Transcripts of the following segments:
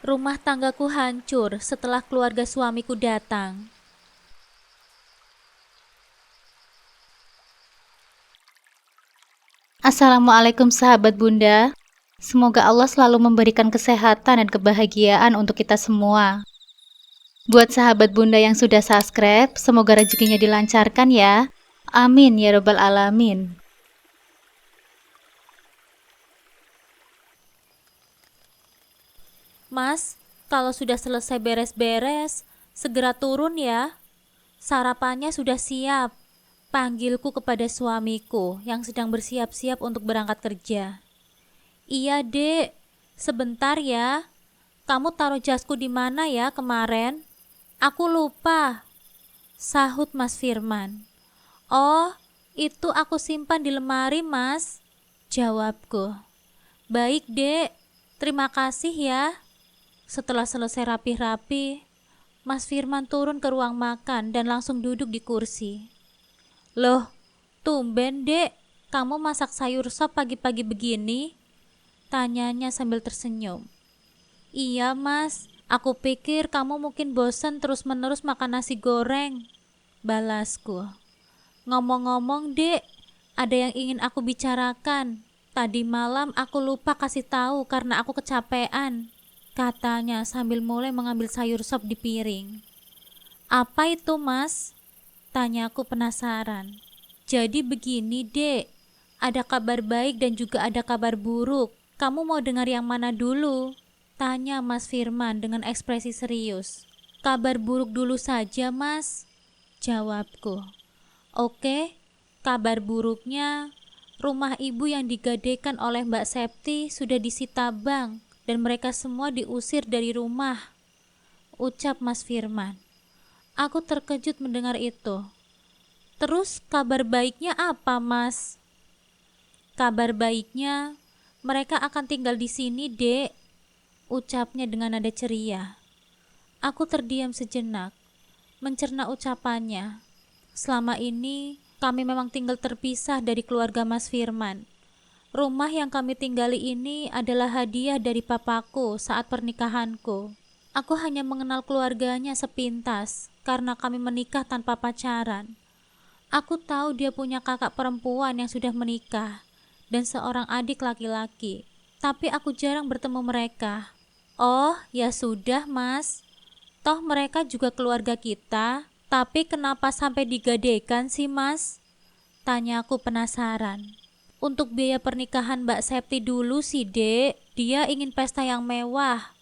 Rumah tanggaku hancur setelah keluarga suamiku datang. Assalamualaikum sahabat Bunda. Semoga Allah selalu memberikan kesehatan dan kebahagiaan untuk kita semua. Buat sahabat Bunda yang sudah subscribe, semoga rezekinya dilancarkan ya. Amin ya robbal alamin. Mas, kalau sudah selesai beres-beres, segera turun ya. Sarapannya sudah siap. Panggilku kepada suamiku yang sedang bersiap-siap untuk berangkat kerja. Iya, Dek. Sebentar ya. Kamu taruh jasku di mana ya kemarin? Aku lupa. Sahut Mas Firman. Oh, itu aku simpan di lemari, Mas. Jawabku. Baik, Dek. Terima kasih ya. Setelah selesai rapi-rapi, Mas Firman turun ke ruang makan dan langsung duduk di kursi. Loh, tumben Dek, kamu masak sayur sop pagi-pagi begini? Tanyanya sambil tersenyum. Iya Mas, aku pikir kamu mungkin bosan terus-menerus makan nasi goreng. Balasku. Ngomong-ngomong Dek, ada yang ingin aku bicarakan. Tadi malam aku lupa kasih tahu karena aku kecapean. Katanya sambil mulai mengambil sayur sop di piring. Apa itu Mas? Tanyaku penasaran. Jadi begini Dek, ada kabar baik dan juga ada kabar buruk. Kamu mau dengar yang mana dulu? Tanya Mas Firman dengan ekspresi serius. Kabar buruk dulu saja Mas, jawabku. Oke, kabar buruknya rumah ibu yang digadaikan oleh Mbak Septi sudah disita bank dan mereka semua diusir dari rumah, ucap Mas Firman. Aku terkejut mendengar itu. Terus kabar baiknya apa, Mas? Kabar baiknya, mereka akan tinggal di sini, Dek, ucapnya dengan nada ceria. Aku terdiam sejenak, mencerna ucapannya. Selama ini, kami memang tinggal terpisah dari keluarga Mas Firman. Rumah yang kami tinggali ini adalah hadiah dari papaku saat pernikahanku. Aku hanya mengenal keluarganya sepintas karena kami menikah tanpa pacaran. Aku tahu dia punya kakak perempuan yang sudah menikah dan seorang adik laki-laki, tapi aku jarang bertemu mereka. Oh, ya sudah, Mas. Toh mereka juga keluarga kita, tapi kenapa sampai digadaikan sih, Mas? Tanyaku penasaran. Untuk biaya pernikahan Mbak Septi dulu sih, Dek. Dia ingin pesta yang mewah,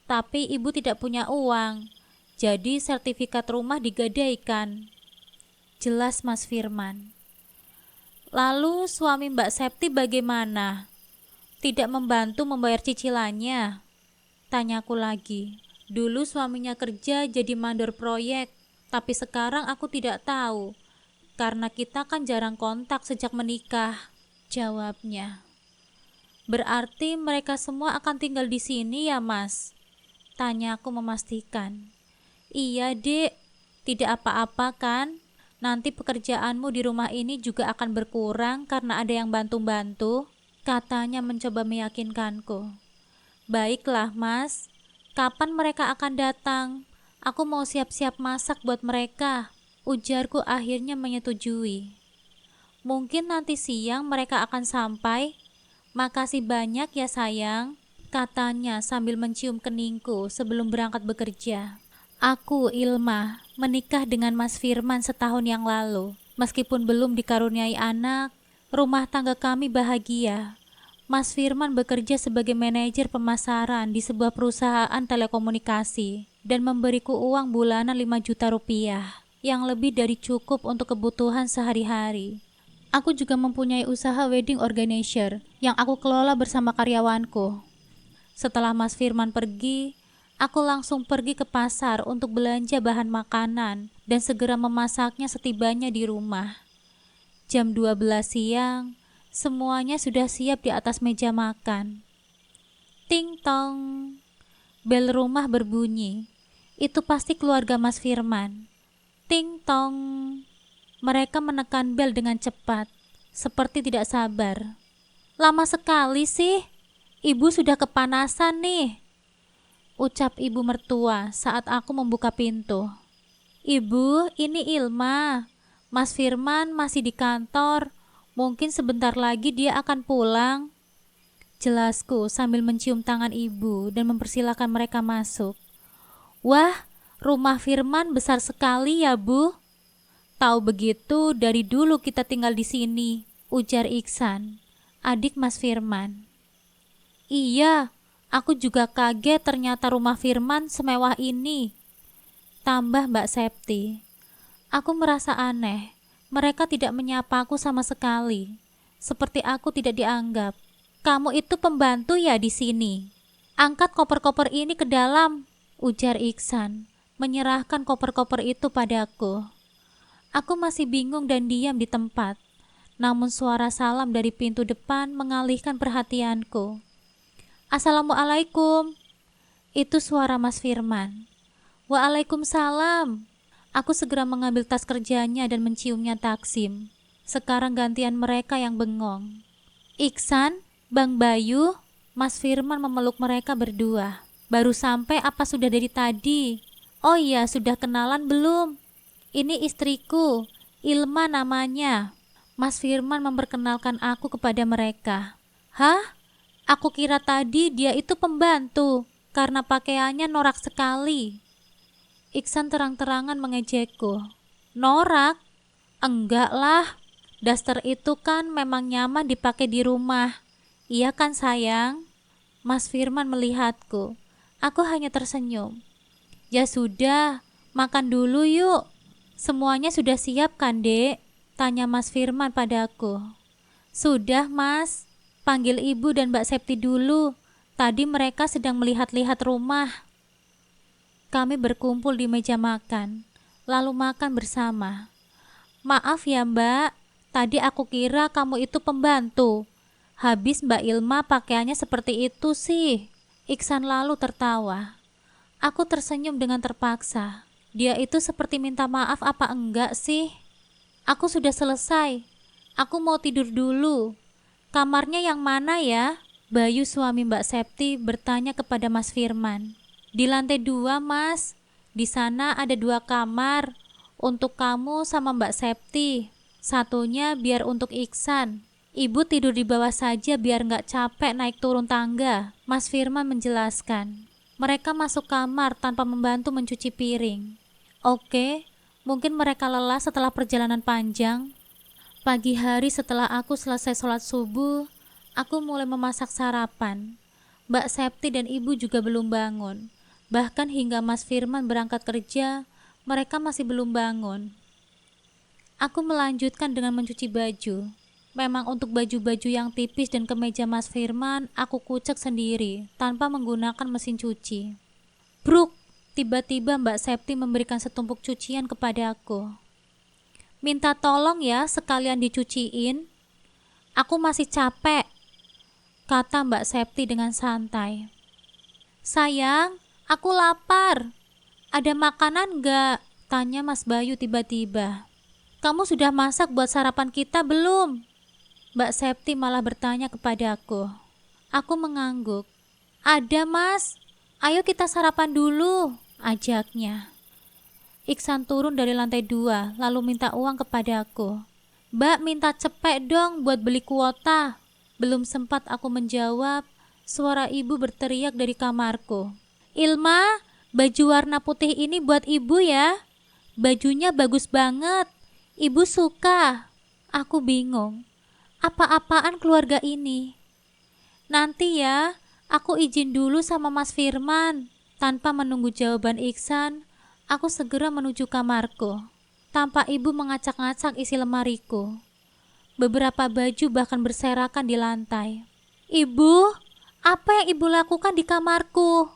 tapi ibu tidak punya uang. Jadi sertifikat rumah digadaikan. Jelas Mas Firman. Lalu suami Mbak Septi bagaimana? Tidak membantu membayar cicilannya? Tanyaku lagi. Dulu suaminya kerja jadi mandor proyek, tapi sekarang aku tidak tahu. Karena kita kan jarang kontak sejak menikah, jawabnya. Berarti mereka semua akan tinggal di sini ya, Mas? Tanyaku memastikan. Iya, Dek. Tidak apa-apa kan? Nanti pekerjaanmu di rumah ini juga akan berkurang karena ada yang bantu-bantu, katanya mencoba meyakinkanku. Baiklah, Mas. Kapan mereka akan datang? Aku mau siap-siap masak buat mereka. Ujarku akhirnya menyetujui. Mungkin nanti siang mereka akan sampai. Makasih banyak ya sayang, katanya sambil mencium keningku sebelum berangkat bekerja. Aku, Ilma, menikah dengan Mas Firman setahun yang lalu. Meskipun belum dikaruniai anak, rumah tangga kami bahagia. Mas Firman bekerja sebagai manajer pemasaran di sebuah perusahaan telekomunikasi dan memberiku uang bulanan 5 juta rupiah, yang lebih dari cukup untuk kebutuhan sehari-hari. Aku juga mempunyai usaha wedding organizer yang aku kelola bersama karyawanku. Setelah Mas Firman pergi, aku langsung pergi ke pasar untuk belanja bahan makanan dan segera memasaknya setibanya di rumah. Jam 12 siang, semuanya sudah siap di atas meja makan. Ting tong, bel rumah berbunyi. Itu pasti keluarga Mas Firman. Ting tong, mereka menekan bel dengan cepat, seperti tidak sabar. Lama sekali sih, ibu sudah kepanasan nih. ucap ibu mertua saat aku membuka pintu. Ibu, ini Ilma. Mas Firman masih di kantor. Mungkin sebentar lagi dia akan pulang. Jelasku sambil mencium tangan ibu dan mempersilahkan mereka masuk. Wah, rumah Firman besar sekali ya, Bu. Tahu begitu dari dulu kita tinggal di sini, ujar Iksan, adik Mas Firman. Iya, aku juga kaget ternyata rumah Firman semewah ini, tambah Mbak Septi. Aku merasa aneh, mereka tidak menyapaku sama sekali, seperti aku tidak dianggap. Kamu itu pembantu ya di sini? Angkat koper-koper ini ke dalam, ujar Iksan, menyerahkan koper-koper itu padaku. Aku masih bingung dan diam di tempat, namun suara salam dari pintu depan mengalihkan perhatianku. Assalamualaikum. Itu suara Mas Firman. Waalaikumsalam. Aku segera mengambil tas kerjanya dan menciumnya Taksim. Sekarang gantian mereka yang bengong. Iksan, Bang Bayu, Mas Firman memeluk mereka berdua. Baru sampai apa sudah dari tadi? Oh iya, sudah kenalan belum? Ini istriku, Ilma namanya. Mas Firman memperkenalkan aku kepada mereka. Hah? Aku kira tadi dia itu pembantu, karena pakaiannya norak sekali. Iksan terang-terangan mengejekku. Norak? Enggak lah, daster itu kan memang nyaman dipakai di rumah. Iya kan sayang? Mas Firman melihatku. Aku hanya tersenyum. Ya sudah, makan dulu yuk. Semuanya sudah siap kan, Dek? Tanya Mas Firman padaku. Sudah, Mas. Panggil Ibu dan Mbak Septi dulu. Tadi mereka sedang melihat-lihat rumah. Kami berkumpul di meja makan, lalu makan bersama. Maaf ya, Mbak. Tadi aku kira kamu itu pembantu. Habis Mbak Ilma pakaiannya seperti itu sih. Iksan lalu tertawa. Aku tersenyum dengan terpaksa. Dia itu seperti minta maaf apa enggak sih? Aku sudah selesai. Aku mau tidur dulu. Kamarnya yang mana ya? Bayu suami Mbak Septi bertanya kepada Mas Firman. Di lantai 2, Mas. Di sana ada 2 kamar. Untuk kamu sama Mbak Septi. Satunya biar untuk Iksan. Ibu tidur di bawah saja biar nggak capek naik turun tangga. Mas Firman menjelaskan. Mereka masuk kamar tanpa membantu mencuci piring. Oke, mungkin mereka lelah setelah perjalanan panjang. Pagi hari setelah aku selesai sholat subuh, aku mulai memasak sarapan. Mbak Septi dan ibu juga belum bangun. Bahkan hingga Mas Firman berangkat kerja, mereka masih belum bangun. Aku melanjutkan dengan mencuci baju. Memang untuk baju-baju yang tipis dan kemeja Mas Firman, aku kucek sendiri, tanpa menggunakan mesin cuci. Bruk, tiba-tiba Mbak Septi memberikan setumpuk cucian kepada aku. Minta tolong ya sekalian dicuciin. Aku masih capek, kata Mbak Septi dengan santai. Sayang, aku lapar. Ada makanan nggak? Tanya Mas Bayu tiba-tiba. Kamu sudah masak buat sarapan kita belum? Mbak Septi malah bertanya kepadaku. Aku mengangguk. Ada Mas, ayo kita sarapan dulu, ajaknya. Iksan turun dari lantai 2 lalu minta uang kepadaku. Mbak minta cepet dong buat beli kuota. Belum sempat aku menjawab, suara ibu berteriak dari kamarku. Ilma, baju warna putih ini buat ibu ya. Bajunya bagus banget. Ibu suka. Aku bingung. Apa-apaan keluarga ini? Nanti ya, aku izin dulu sama Mas Firman. Tanpa menunggu jawaban Iksan, aku segera menuju kamarku. Tanpa ibu mengacak-ngacak isi lemariku. Beberapa baju bahkan berserakan di lantai. Ibu, apa yang ibu lakukan di kamarku?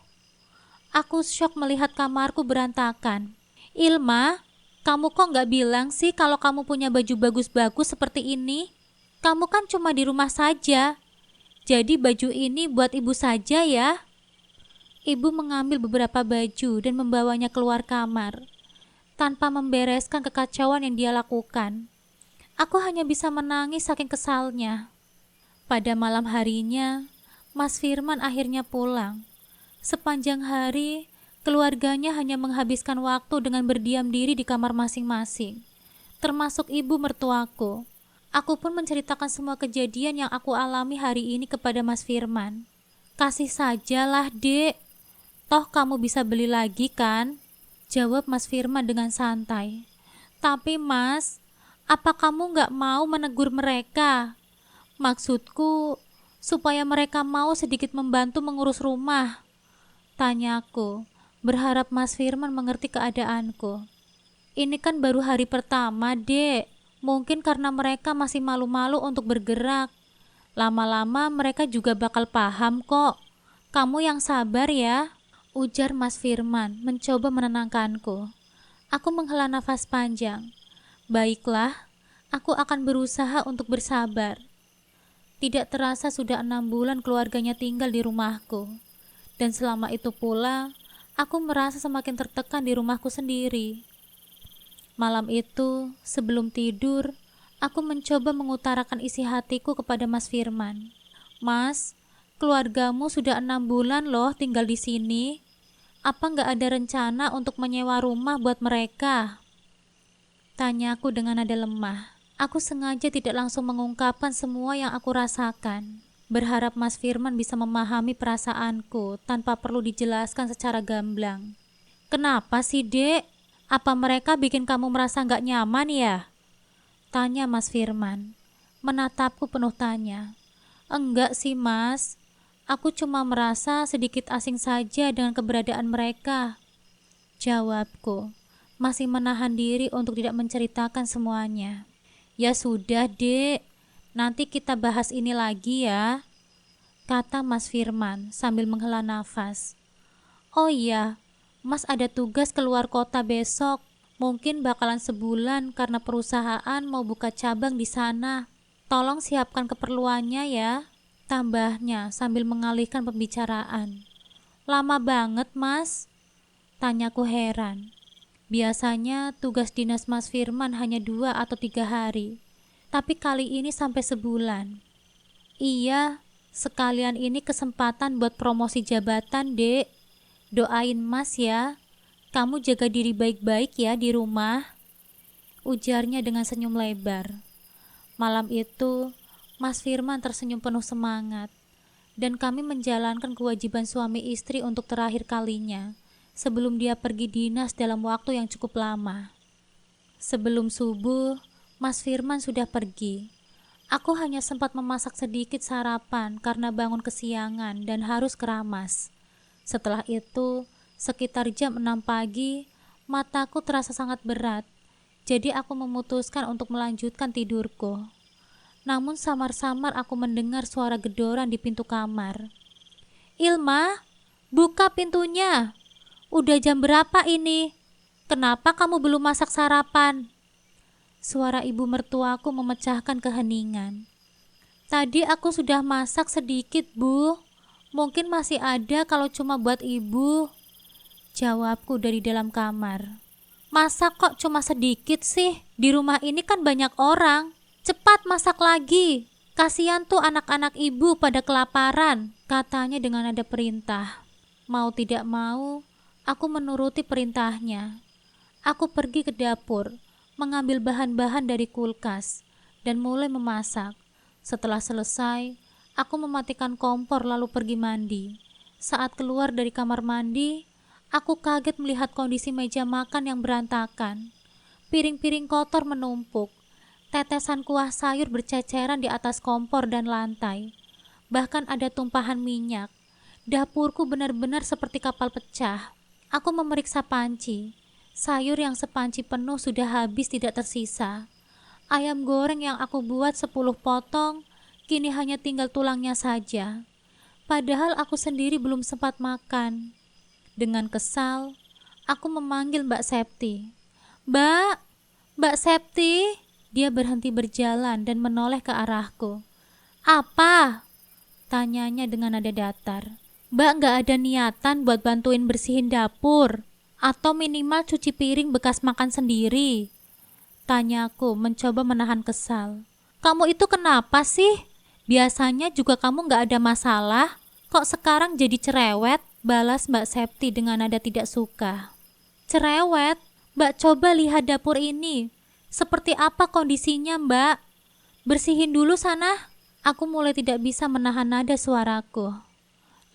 Aku syok melihat kamarku berantakan. Ilma, kamu kok nggak bilang sih kalau kamu punya baju bagus-bagus seperti ini? Kamu kan cuma di rumah saja. Jadi baju ini buat ibu saja ya. Ibu mengambil beberapa baju dan membawanya keluar kamar, tanpa membereskan kekacauan yang dia lakukan. Aku hanya bisa menangis saking kesalnya. Pada malam harinya, Mas Firman akhirnya pulang. Sepanjang hari, keluarganya hanya menghabiskan waktu dengan berdiam diri di kamar masing-masing, termasuk ibu mertuaku. Aku pun menceritakan semua kejadian yang aku alami hari ini kepada Mas Firman. Kasih sajalah, Dek. Toh kamu bisa beli lagi kan? Jawab Mas Firman dengan santai. Tapi Mas, apa kamu nggak mau menegur mereka? Maksudku, supaya mereka mau sedikit membantu mengurus rumah. Tanyaku, berharap Mas Firman mengerti keadaanku. Ini kan baru hari pertama, Dek. Mungkin karena mereka masih malu-malu untuk bergerak. Lama-lama mereka juga bakal paham kok. Kamu yang sabar ya, ujar Mas Firman mencoba menenangkanku. Aku menghela nafas panjang. Baiklah, aku akan berusaha untuk bersabar. Tidak terasa sudah 6 bulan keluarganya tinggal di rumahku. Dan selama itu pula, aku merasa semakin tertekan di rumahku sendiri. Malam itu, sebelum tidur, aku mencoba mengutarakan isi hatiku kepada Mas Firman. Mas, keluargamu sudah 6 bulan loh tinggal di sini. Apa nggak ada rencana untuk menyewa rumah buat mereka? Tanyaku dengan nada lemah. Aku sengaja tidak langsung mengungkapkan semua yang aku rasakan. Berharap Mas Firman bisa memahami perasaanku tanpa perlu dijelaskan secara gamblang. Kenapa sih, Dek? Apa mereka bikin kamu merasa nggak nyaman ya? Tanya Mas Firman, menatapku penuh tanya. Enggak sih Mas, aku cuma merasa sedikit asing saja dengan keberadaan mereka. Jawabku, masih menahan diri untuk tidak menceritakan semuanya. Ya sudah Dek, nanti kita bahas ini lagi ya, kata Mas Firman sambil menghela nafas. Oh iya, Mas ada tugas keluar kota besok. Mungkin bakalan sebulan karena perusahaan mau buka cabang di sana. Tolong siapkan keperluannya ya, tambahnya sambil mengalihkan pembicaraan. Lama banget Mas? Tanyaku heran. Biasanya tugas dinas Mas Firman hanya 2 atau 3 hari. Tapi kali ini sampai sebulan. Iya, sekalian ini kesempatan buat promosi jabatan, Dek. Doain Mas ya. Kamu jaga diri baik-baik ya di rumah. Ujarnya dengan senyum lebar. Malam itu, Mas Firman tersenyum penuh semangat. Dan kami menjalankan kewajiban suami istri untuk terakhir kalinya. Sebelum dia pergi dinas dalam waktu yang cukup lama. Sebelum subuh, Mas Firman sudah pergi. Aku hanya sempat memasak sedikit sarapan karena bangun kesiangan dan harus keramas. Setelah itu, sekitar jam 6 pagi, mataku terasa sangat berat. Jadi aku memutuskan untuk melanjutkan tidurku. Namun samar-samar aku mendengar suara gedoran di pintu kamar. Ilma, buka pintunya. Udah jam berapa ini? Kenapa kamu belum masak sarapan? Suara ibu mertuaku memecahkan keheningan. Tadi aku sudah masak sedikit, Bu. Mungkin masih ada kalau cuma buat ibu. Jawabku dari dalam kamar. Masak kok cuma sedikit sih? Di rumah ini kan banyak orang. Cepat masak lagi. Kasihan tuh anak-anak ibu pada kelaparan, katanya dengan nada perintah. Mau tidak mau, aku menuruti perintahnya. Aku pergi ke dapur, mengambil bahan-bahan dari kulkas, dan mulai memasak. Setelah selesai, aku mematikan kompor lalu pergi mandi. Saat keluar dari kamar mandi, aku kaget melihat kondisi meja makan yang berantakan. Piring-piring kotor menumpuk. Tetesan kuah sayur berceceran di atas kompor dan lantai. Bahkan ada tumpahan minyak. Dapurku benar-benar seperti kapal pecah. Aku memeriksa panci. Sayur yang sepanci penuh sudah habis tidak tersisa. Ayam goreng yang aku buat 10 potong, kini hanya tinggal tulangnya saja. Padahal aku sendiri belum sempat makan. Dengan kesal, aku memanggil Mbak Septi. Mbak Septi. Dia berhenti berjalan dan menoleh ke arahku. Apa? Tanyanya dengan nada datar. Mbak gak ada niatan buat bantuin bersihin dapur? Atau minimal cuci piring bekas makan sendiri? Tanyaku mencoba menahan kesal. Kamu itu kenapa sih? Biasanya juga kamu gak ada masalah. Kok sekarang jadi cerewet? balas Mbak Septi dengan nada tidak suka. Cerewet, Mbak coba lihat dapur ini. Seperti apa kondisinya, Mbak? Bersihin dulu sana. Aku mulai tidak bisa menahan nada suaraku.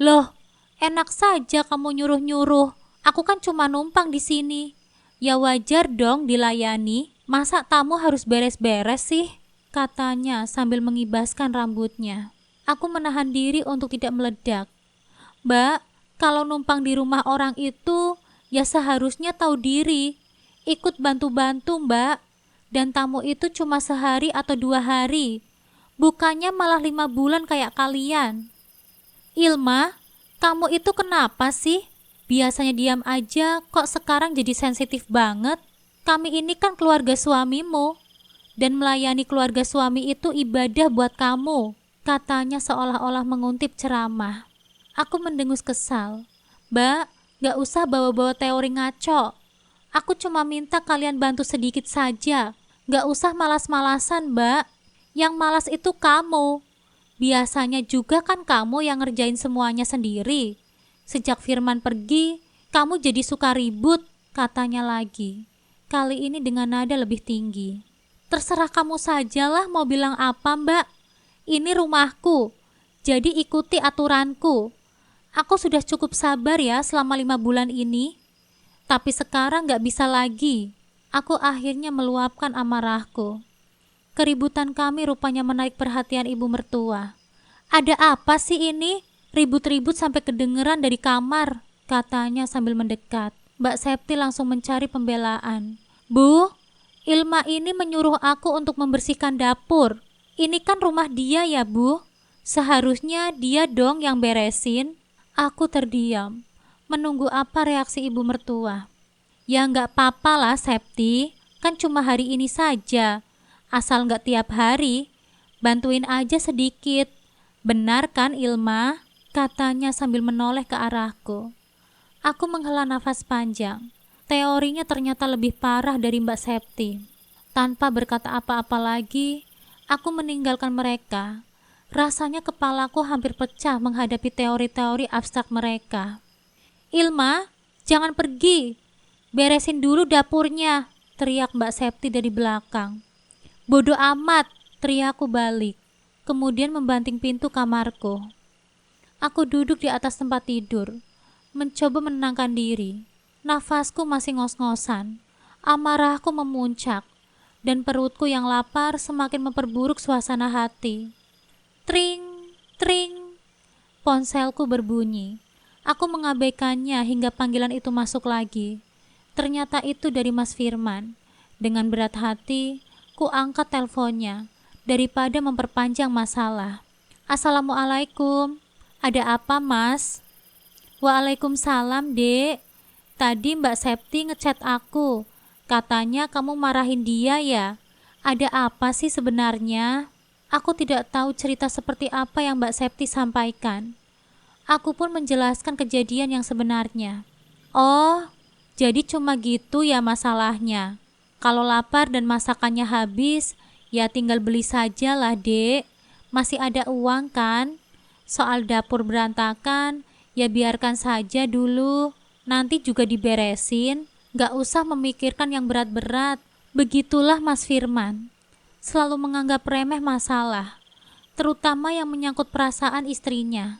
Loh, enak saja kamu nyuruh-nyuruh. Aku kan cuma numpang di sini. Ya wajar dong dilayani. Masa tamu harus beres-beres sih? Katanya sambil mengibaskan rambutnya. Aku menahan diri untuk tidak meledak. Mbak, kalau numpang di rumah orang itu, ya seharusnya tahu diri. Ikut bantu-bantu, Mbak. Dan tamu itu cuma sehari atau 2 hari. Bukannya malah 5 bulan kayak kalian. Ilma, kamu itu kenapa sih? Biasanya diam aja, kok sekarang jadi sensitif banget? Kami ini kan keluarga suamimu. Dan melayani keluarga suami itu ibadah buat kamu. Katanya seolah-olah menguntip ceramah. Aku mendengus kesal. Mbak, gak usah bawa-bawa teori ngaco. Aku cuma minta kalian bantu sedikit saja. Gak usah malas-malasan, Mbak. Yang malas itu kamu. Biasanya juga kan kamu yang ngerjain semuanya sendiri. Sejak Firman pergi, kamu jadi suka ribut, katanya lagi. Kali ini dengan nada lebih tinggi. Terserah kamu sajalah mau bilang apa, Mbak. Ini rumahku, jadi ikuti aturanku. Aku sudah cukup sabar ya selama 5 bulan ini. Tapi sekarang gak bisa lagi. Aku akhirnya meluapkan amarahku. Keributan kami rupanya menarik perhatian ibu mertua. Ada apa sih ini? Ribut-ribut sampai kedengeran dari kamar, katanya sambil mendekat. Mbak Septi langsung mencari pembelaan. Bu, Ilma ini menyuruh aku untuk membersihkan dapur. Ini kan rumah dia ya, Bu. Seharusnya dia dong yang beresin. Aku terdiam, menunggu apa reaksi ibu mertua. Ya nggak apa-apa lah Septi, kan cuma hari ini saja. Asal nggak tiap hari, bantuin aja sedikit. Benar kan Ilma? Katanya sambil menoleh ke arahku. Aku menghela nafas panjang. Teorinya ternyata lebih parah dari Mbak Septi. Tanpa berkata apa-apa lagi, aku meninggalkan mereka. Rasanya kepalaku hampir pecah menghadapi teori-teori abstrak mereka. Ilma, jangan pergi. Beresin dulu dapurnya, teriak Mbak Septi dari belakang. Bodoh amat, teriakku balik. Kemudian membanting pintu kamarku. Aku duduk di atas tempat tidur, mencoba menenangkan diri. Nafasku masih ngos-ngosan, amarahku memuncak, dan perutku yang lapar semakin memperburuk suasana hati. Tring, tring, ponselku berbunyi. Aku mengabaikannya hingga panggilan itu masuk lagi. Ternyata itu dari Mas Firman. Dengan berat hati, ku angkat teleponnya daripada memperpanjang masalah. Assalamualaikum. Ada apa, Mas? Waalaikumsalam, Dek. Tadi Mbak Septi ngechat aku. Katanya kamu marahin dia ya. Ada apa sih sebenarnya? Aku tidak tahu cerita seperti apa yang Mbak Septi sampaikan. Aku pun menjelaskan kejadian yang sebenarnya. Oh, jadi cuma gitu ya masalahnya. Kalau lapar dan masakannya habis, ya tinggal beli saja lah, Dek. Masih ada uang kan? Soal dapur berantakan, ya biarkan saja dulu. Nanti juga diberesin. Gak usah memikirkan yang berat-berat. Begitulah Mas Firman. Selalu menganggap remeh masalah, terutama yang menyangkut perasaan istrinya.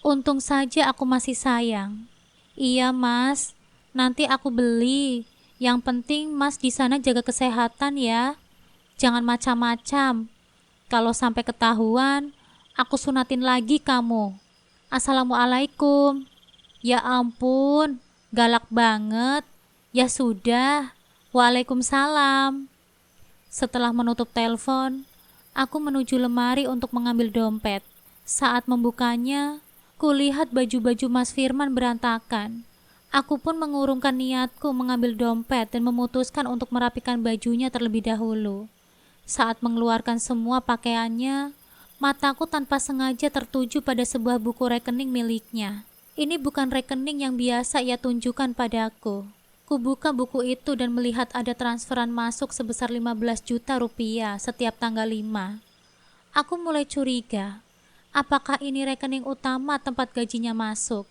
Untung saja aku masih sayang. Iya Mas, nanti aku beli. Yang penting Mas di sana jaga kesehatan ya. Jangan macam-macam. Kalau sampai ketahuan, aku sunatin lagi kamu. Assalamualaikum. Ya ampun, galak banget. Ya sudah. Waalaikumsalam. Setelah menutup telepon, aku menuju lemari untuk mengambil dompet. Saat membukanya, kulihat baju-baju Mas Firman berantakan. Aku pun mengurungkan niatku mengambil dompet dan memutuskan untuk merapikan bajunya terlebih dahulu. Saat mengeluarkan semua pakaiannya, mataku tanpa sengaja tertuju pada sebuah buku rekening miliknya. Ini bukan rekening yang biasa ia tunjukkan padaku. Kubuka buku itu dan melihat ada transferan masuk sebesar 15 juta rupiah setiap tanggal 5. Aku mulai curiga. Apakah ini rekening utama tempat gajinya masuk?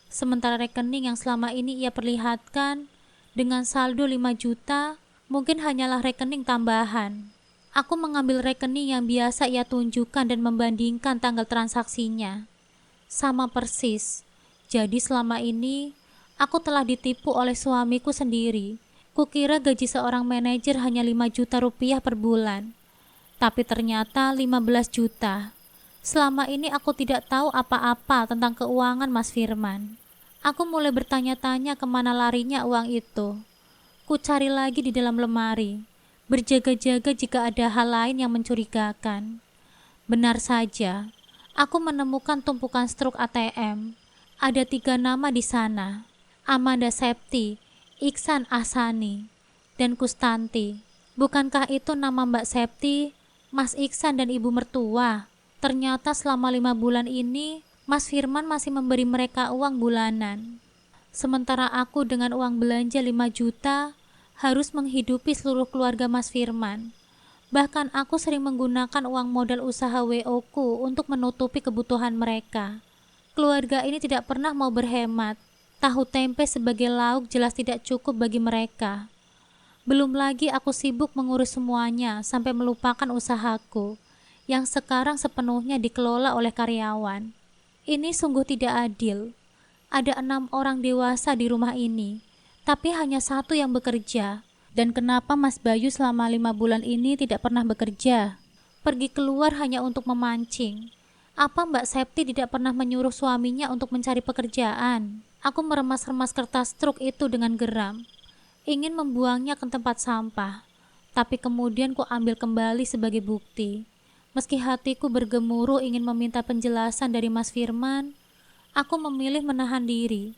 Sementara rekening yang selama ini ia perlihatkan dengan saldo 5 juta mungkin hanyalah rekening tambahan. Aku mengambil rekening yang biasa ia tunjukkan dan membandingkan tanggal transaksinya. Sama persis. Jadi selama ini aku telah ditipu oleh suamiku sendiri. Kukira gaji seorang manajer hanya 5 juta rupiah per bulan. Tapi ternyata 15 juta. Selama ini aku tidak tahu apa-apa tentang keuangan Mas Firman. Aku mulai bertanya-tanya kemana larinya uang itu. Ku cari lagi di dalam lemari, berjaga-jaga jika ada hal lain yang mencurigakan. Benar saja, aku menemukan tumpukan struk ATM. Ada 3 nama di sana, Amanda Septi, Iksan Ahsani, dan Kustanti. Bukankah itu nama Mbak Septi, Mas Iksan dan ibu mertua? Ternyata selama 5 bulan ini, Mas Firman masih memberi mereka uang bulanan. Sementara aku dengan uang belanja 5 juta, harus menghidupi seluruh keluarga Mas Firman. Bahkan aku sering menggunakan uang modal usaha WO ku untuk menutupi kebutuhan mereka. Keluarga ini tidak pernah mau berhemat. Tahu tempe sebagai lauk jelas tidak cukup bagi mereka. Belum lagi aku sibuk mengurus semuanya sampai melupakan usahaku yang sekarang sepenuhnya dikelola oleh karyawan. Ini sungguh tidak adil. Ada 6 orang dewasa di rumah ini, tapi hanya 1 yang bekerja. Dan kenapa Mas Bayu selama 5 bulan ini tidak pernah bekerja? Pergi keluar hanya untuk memancing. Apa Mbak Septi tidak pernah menyuruh suaminya untuk mencari pekerjaan? Aku meremas-remas kertas truk itu dengan geram, ingin membuangnya ke tempat sampah. Tapi kemudian ku ambil kembali sebagai bukti. Meski hatiku bergemuruh ingin meminta penjelasan dari Mas Firman, aku memilih menahan diri.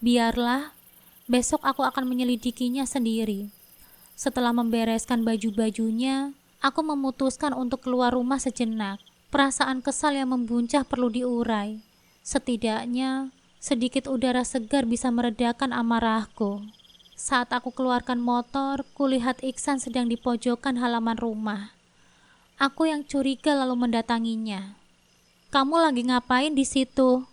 Biarlah, besok aku akan menyelidikinya sendiri. Setelah membereskan baju-bajunya, aku memutuskan untuk keluar rumah sejenak. Perasaan kesal yang membuncah perlu diurai. Setidaknya, sedikit udara segar bisa meredakan amarahku. Saat aku keluarkan motor, kulihat Iksan sedang di pojokan halaman rumah. Aku yang curiga lalu mendatanginya. "Kamu lagi ngapain di situ?"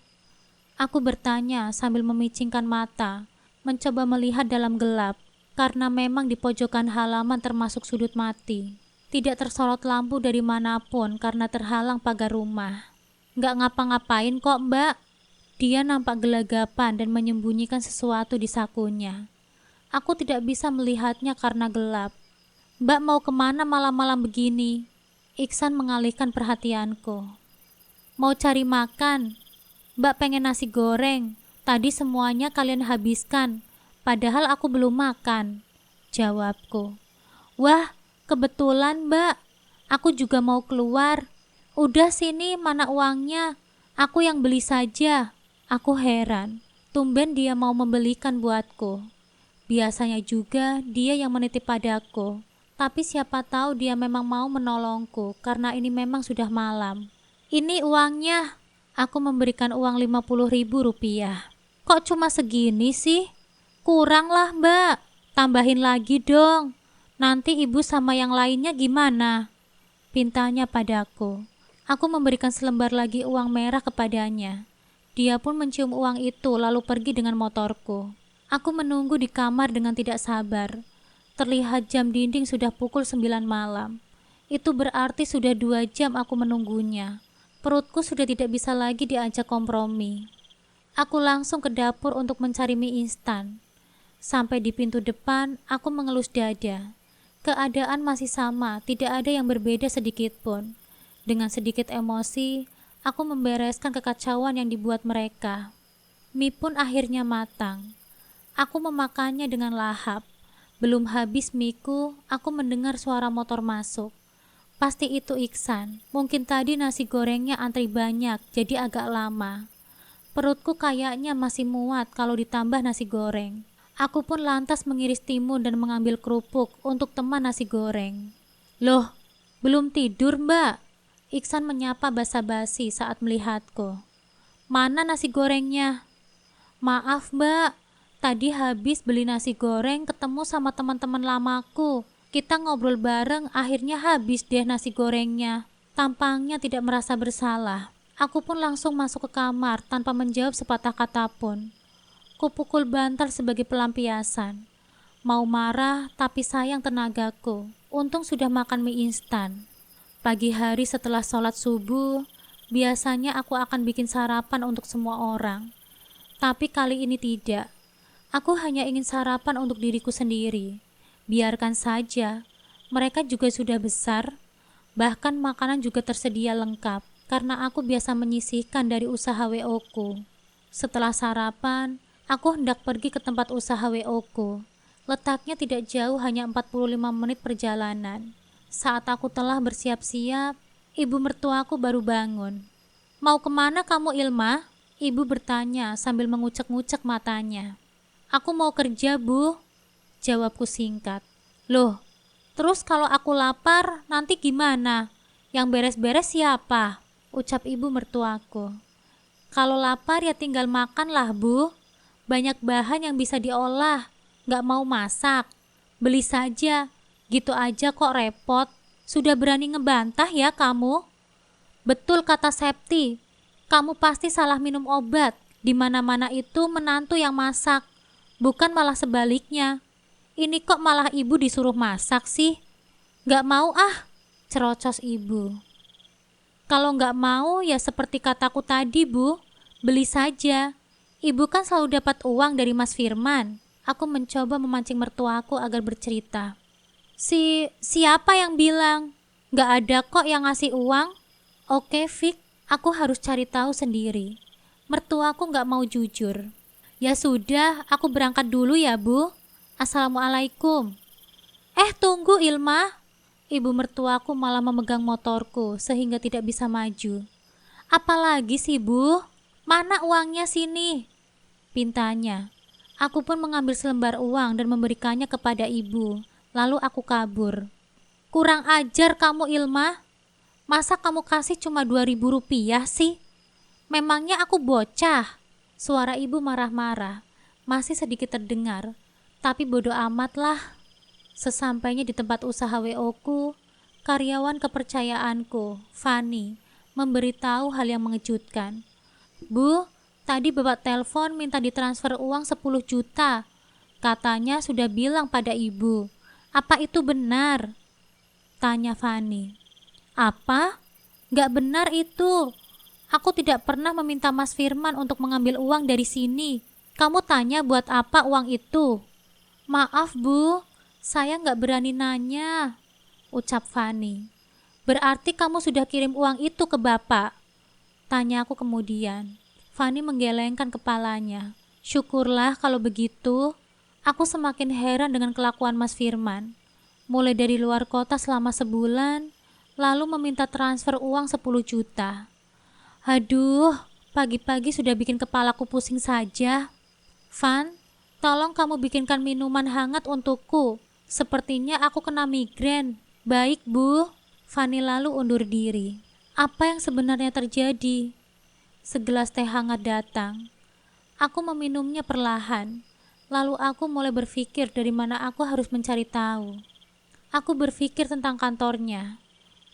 Aku bertanya sambil memicingkan mata, mencoba melihat dalam gelap, karena memang di pojokan halaman termasuk sudut mati. Tidak tersorot lampu dari manapun karena terhalang pagar rumah. "Nggak ngapa-ngapain kok, Mbak." Dia nampak gelagapan dan menyembunyikan sesuatu di sakunya. Aku tidak bisa melihatnya karena gelap. "Mbak mau kemana malam-malam begini?" Iksan mengalihkan perhatianku. "Mau cari makan. Mbak pengen nasi goreng. Tadi semuanya kalian habiskan, padahal aku belum makan," jawabku. "Wah, kebetulan Mbak. Aku juga mau keluar. Udah sini, mana uangnya? Aku yang beli saja." Aku heran, tumben dia mau membelikan buatku. Biasanya juga dia yang menitip padaku. Tapi siapa tahu dia memang mau menolongku karena ini memang sudah malam. "Ini uangnya." Aku memberikan uang 50.000 rupiah. "Kok cuma segini sih?" "Kurang lah Mbak, tambahin lagi dong. Nanti ibu sama yang lainnya gimana?" pintanya padaku. Aku memberikan selembar lagi uang merah kepadanya. Dia pun mencium uang itu lalu pergi dengan motorku. Aku menunggu di kamar dengan tidak sabar. Terlihat jam dinding sudah pukul 9 malam. Itu berarti sudah 2 jam aku menunggunya. Perutku sudah tidak bisa lagi diajak kompromi. Aku langsung ke dapur untuk mencari mie instan. Sampai di pintu depan, aku mengelus dada. Keadaan masih sama, tidak ada yang berbeda sedikit pun. Dengan sedikit emosi, aku membereskan kekacauan yang dibuat mereka. Mie pun akhirnya matang. Aku memakannya dengan lahap. Belum habis miku, aku mendengar suara motor masuk. Pasti itu Iksan. Mungkin tadi nasi gorengnya antri banyak, jadi agak lama. Perutku kayaknya masih muat kalau ditambah nasi goreng. Aku pun lantas mengiris timun dan mengambil kerupuk untuk teman nasi goreng. "Loh, belum tidur Mbak?" Iksan menyapa basa-basi saat melihatku. "Mana nasi gorengnya?" "Maaf Mbak, tadi habis beli nasi goreng ketemu sama teman-teman lamaku. Kita ngobrol bareng, akhirnya habis deh nasi gorengnya." Tampangnya tidak merasa bersalah. Aku pun langsung masuk ke kamar tanpa menjawab sepatah kata pun. Kupukul bantal sebagai pelampiasan. Mau marah tapi sayang tenagaku. Untung sudah makan mie instan. Pagi hari setelah sholat subuh, biasanya aku akan bikin sarapan untuk semua orang. Tapi kali ini tidak. Aku hanya ingin sarapan untuk diriku sendiri. Biarkan saja. Mereka juga sudah besar. Bahkan makanan juga tersedia lengkap karena aku biasa menyisihkan dari usaha WO-ku. Setelah sarapan, aku hendak pergi ke tempat usaha WO-ku. Letaknya tidak jauh, hanya 45 menit perjalanan. Saat aku telah bersiap-siap, ibu mertuaku baru bangun. "Mau kemana kamu, Ilma?" Ibu bertanya sambil mengucek-ngucek matanya. "Aku mau kerja, Bu," jawabku singkat. "Loh, terus kalau aku lapar nanti gimana? Yang beres-beres siapa?" ucap ibu mertuaku. "Kalau lapar ya tinggal makanlah, Bu. Banyak bahan yang bisa diolah. Gak mau masak? Beli saja. Gitu aja kok repot. Sudah berani ngebantah ya kamu?" "Betul kata Septi. Kamu pasti salah minum obat. Di mana-mana itu menantu yang masak. Bukan malah sebaliknya. Ini kok malah ibu disuruh masak sih?" "Gak mau ah," cerocos ibu. "Kalau gak mau ya seperti kataku tadi, Bu. Beli saja. Ibu kan selalu dapat uang dari Mas Firman." Aku mencoba memancing mertuaku agar bercerita. Siapa yang bilang? Gak ada kok yang ngasih uang." "Oke, Fik. Aku harus cari tahu sendiri." Mertuaku gak mau jujur. "Ya sudah, aku berangkat dulu ya, Bu. Assalamualaikum." Tunggu Ilma." Ibu mertuaku malah memegang motorku sehingga tidak bisa maju. "Apalagi sih, Bu? Mana uangnya sini?" pintanya. Aku pun mengambil selembar uang dan memberikannya kepada ibu. Lalu aku kabur. "Kurang ajar kamu, Ilma. Masa kamu kasih cuma 2.000 rupiah sih? Memangnya aku bocah?" Suara ibu marah-marah. Masih sedikit terdengar. Tapi bodoh amatlah. Sesampainya di tempat usaha WO-ku, karyawan kepercayaanku, Fani, memberitahu hal yang mengejutkan. "Bu, tadi bapak telepon minta ditransfer uang 10 juta. Katanya sudah bilang pada ibu. Apa itu benar?" tanya Fani. "Apa? Gak benar itu. Aku tidak pernah meminta Mas Firman untuk mengambil uang dari sini. Kamu tanya buat apa uang itu?" "Maaf, Bu. Saya gak berani nanya," ucap Fani. "Berarti kamu sudah kirim uang itu ke bapak?" tanya aku kemudian. Fani menggelengkan kepalanya. "Syukurlah kalau begitu." Aku semakin heran dengan kelakuan Mas Firman. Mulai dari luar kota selama sebulan, lalu meminta transfer uang 10 juta. Aduh, pagi-pagi sudah bikin kepalaku pusing saja. "Van, tolong kamu bikinkan minuman hangat untukku. Sepertinya aku kena migrain." "Baik, Bu." Fani lalu undur diri. Apa yang sebenarnya terjadi? Segelas teh hangat datang. Aku meminumnya perlahan. Lalu aku mulai berpikir dari mana aku harus mencari tahu. Aku berpikir tentang kantornya.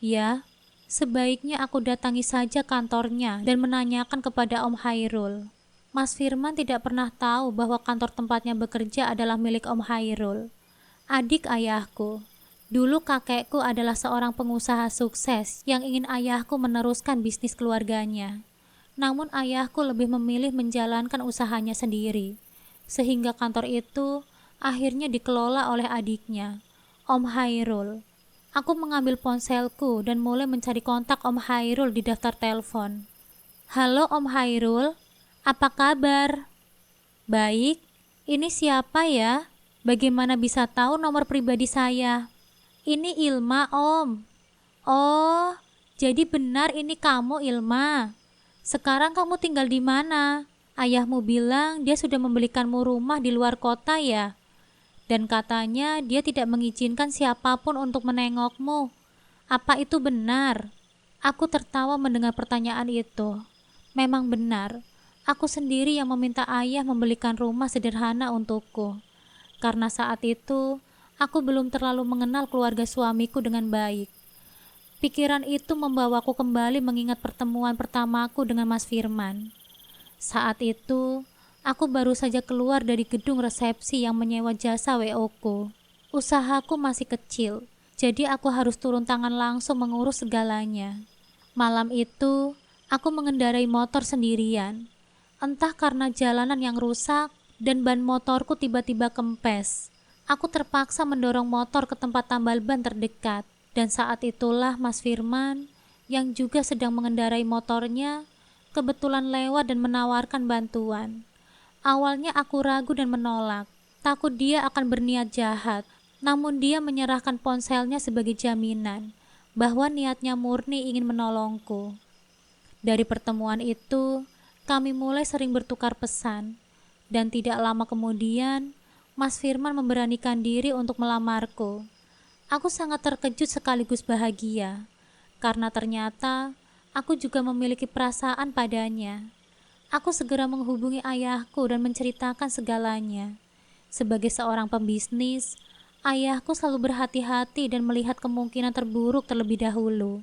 Ya, sebaiknya aku datangi saja kantornya dan menanyakan kepada Om Hairul. Mas Firman tidak pernah tahu bahwa kantor tempatnya bekerja adalah milik Om Hairul, adik ayahku. Dulu kakekku adalah seorang pengusaha sukses yang ingin ayahku meneruskan bisnis keluarganya. Namun ayahku lebih memilih menjalankan usahanya sendiri, sehingga kantor itu akhirnya dikelola oleh adiknya, Om Hairul. Aku mengambil ponselku dan mulai mencari kontak Om Hairul di daftar telepon. "Halo Om Hairul, apa kabar?" "Baik, ini siapa ya? Bagaimana bisa tahu nomor pribadi saya?" "Ini Ilma, Om." "Oh, jadi benar ini kamu, Ilma. Sekarang kamu tinggal di mana? Ayahmu bilang dia sudah membelikanmu rumah di luar kota ya? Dan katanya dia tidak mengizinkan siapapun untuk menengokmu. Apa itu benar?" Aku tertawa mendengar pertanyaan itu. Memang benar. Aku sendiri yang meminta ayah membelikan rumah sederhana untukku. Karena saat itu, aku belum terlalu mengenal keluarga suamiku dengan baik. Pikiran itu membawaku kembali mengingat pertemuan pertamaku dengan Mas Firman. Saat itu, aku baru saja keluar dari gedung resepsi yang menyewa jasa WO-ku. Usahaku masih kecil, jadi aku harus turun tangan langsung mengurus segalanya. Malam itu, aku mengendarai motor sendirian. Entah karena jalanan yang rusak dan ban motorku tiba-tiba kempes. Aku terpaksa mendorong motor ke tempat tambal ban terdekat. Dan saat itulah Mas Firman, yang juga sedang mengendarai motornya, kebetulan lewat dan menawarkan bantuan. Awalnya aku ragu dan menolak, takut dia akan berniat jahat. Namun dia menyerahkan ponselnya sebagai jaminan bahwa niatnya murni ingin menolongku. Dari pertemuan itu, kami mulai sering bertukar pesan. Dan tidak lama kemudian, Mas Firman memberanikan diri untuk melamarku. Aku sangat terkejut sekaligus bahagia, karena ternyata aku juga memiliki perasaan padanya. Aku segera menghubungi ayahku dan menceritakan segalanya. Sebagai seorang pembisnis, ayahku selalu berhati-hati dan melihat kemungkinan terburuk terlebih dahulu.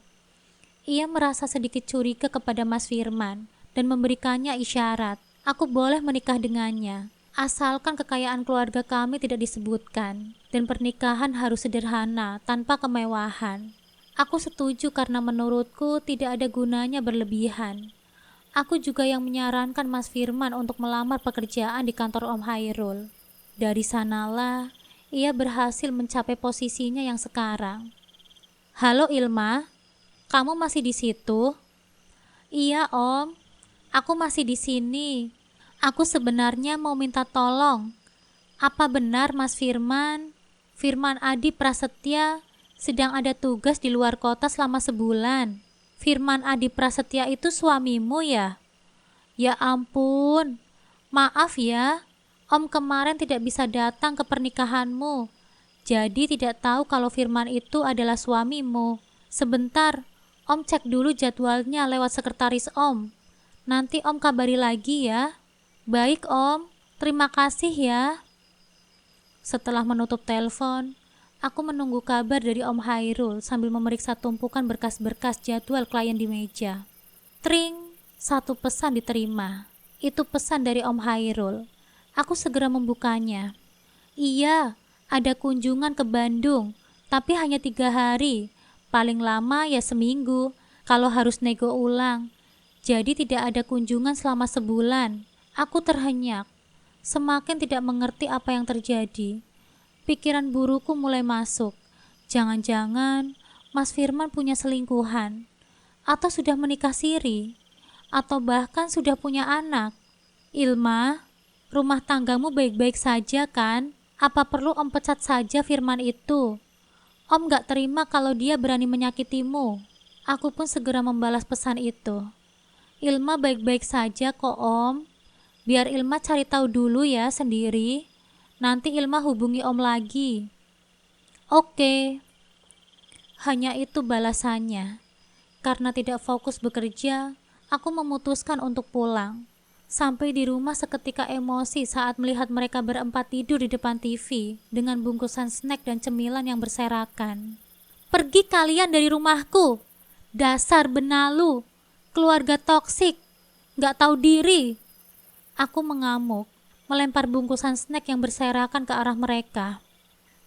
Ia merasa sedikit curiga kepada Mas Firman dan memberikannya isyarat, aku boleh menikah dengannya. Asalkan kekayaan keluarga kami tidak disebutkan dan pernikahan harus sederhana tanpa kemewahan. Aku setuju karena menurutku tidak ada gunanya berlebihan. Aku juga yang menyarankan Mas Firman untuk melamar pekerjaan di kantor Om Hairul. Dari sanalah ia berhasil mencapai posisinya yang sekarang. Halo Ilma, kamu masih di situ? Iya Om, aku masih di sini. Aku sebenarnya mau minta tolong. Apa benar Mas Firman, Firman Adi Prasetya, sedang ada tugas di luar kota selama sebulan? Firman Adi Prasetya itu suamimu ya? Ya ampun, maaf ya, Om kemarin tidak bisa datang ke pernikahanmu. Jadi tidak tahu kalau Firman itu adalah suamimu. Sebentar, Om cek dulu jadwalnya lewat sekretaris Om. Nanti Om kabari lagi ya. Baik Om, terima kasih ya. Setelah menutup telepon, aku menunggu kabar dari Om Hairul sambil memeriksa tumpukan berkas-berkas jadwal klien di meja. Tring, satu pesan diterima. Itu pesan dari Om Hairul. Aku segera membukanya. Iya, ada kunjungan ke Bandung, tapi hanya 3 hari. Paling lama ya seminggu, kalau harus nego ulang. Jadi tidak ada kunjungan selama sebulan. Aku terhenyak, semakin tidak mengerti apa yang terjadi. Pikiran burukku mulai masuk. Jangan-jangan Mas Firman punya selingkuhan, atau sudah menikah siri, atau bahkan sudah punya anak. Ilma, rumah tanggamu baik-baik saja kan? Apa perlu Om pecat saja Firman itu? Om gak terima kalau dia berani menyakitimu. Aku pun segera membalas pesan itu. Ilma baik-baik saja kok Om. Biar Ilma cari tahu dulu ya sendiri. Nanti Ilma hubungi Om lagi. Oke. Hanya itu balasannya. Karena tidak fokus bekerja, aku memutuskan untuk pulang. Sampai di rumah seketika emosi saat melihat mereka berempat tidur di depan TV dengan bungkusan snack dan cemilan yang berserakan. Pergi kalian dari rumahku. Dasar benalu. Keluarga toksik. Gak tahu diri. Aku mengamuk, melempar bungkusan snack yang berserakan ke arah mereka.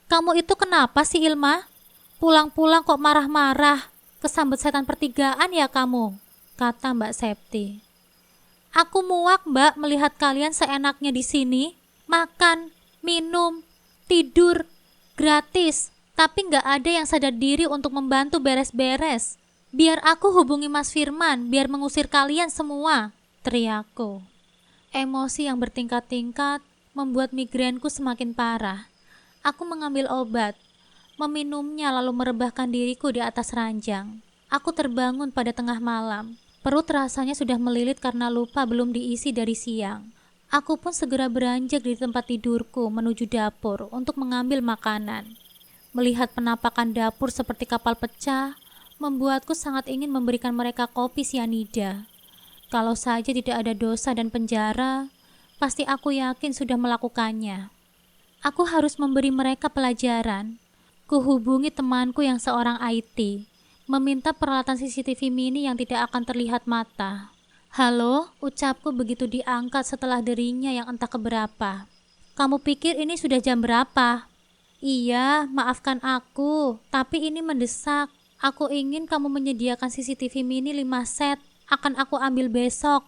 Kamu itu kenapa sih Ilma? Pulang-pulang kok marah-marah? Kesambet setan pertigaan ya kamu? Kata Mbak Septi. Aku muak Mbak melihat kalian seenaknya di sini. Makan, minum, tidur, gratis. Tapi gak ada yang sadar diri untuk membantu beres-beres. Biar aku hubungi Mas Firman, biar mengusir kalian semua, teriakku. Emosi yang bertingkat-tingkat membuat migrainku semakin parah. Aku mengambil obat, meminumnya lalu merebahkan diriku di atas ranjang. Aku terbangun pada tengah malam. Perut rasanya sudah melilit karena lupa belum diisi dari siang. Aku pun segera beranjak di tempat tidurku menuju dapur untuk mengambil makanan. Melihat penampakan dapur seperti kapal pecah, membuatku sangat ingin memberikan mereka kopi sianida. Kalau saja tidak ada dosa dan penjara, pasti aku yakin sudah melakukannya. Aku harus memberi mereka pelajaran. Kuhubungi temanku yang seorang IT, meminta peralatan CCTV mini yang tidak akan terlihat mata. Halo, ucapku begitu diangkat setelah derinya yang entah keberapa. Kamu pikir ini sudah jam berapa? Iya, maafkan aku, tapi ini mendesak. Aku ingin kamu menyediakan CCTV mini 5 set. Akan aku ambil besok.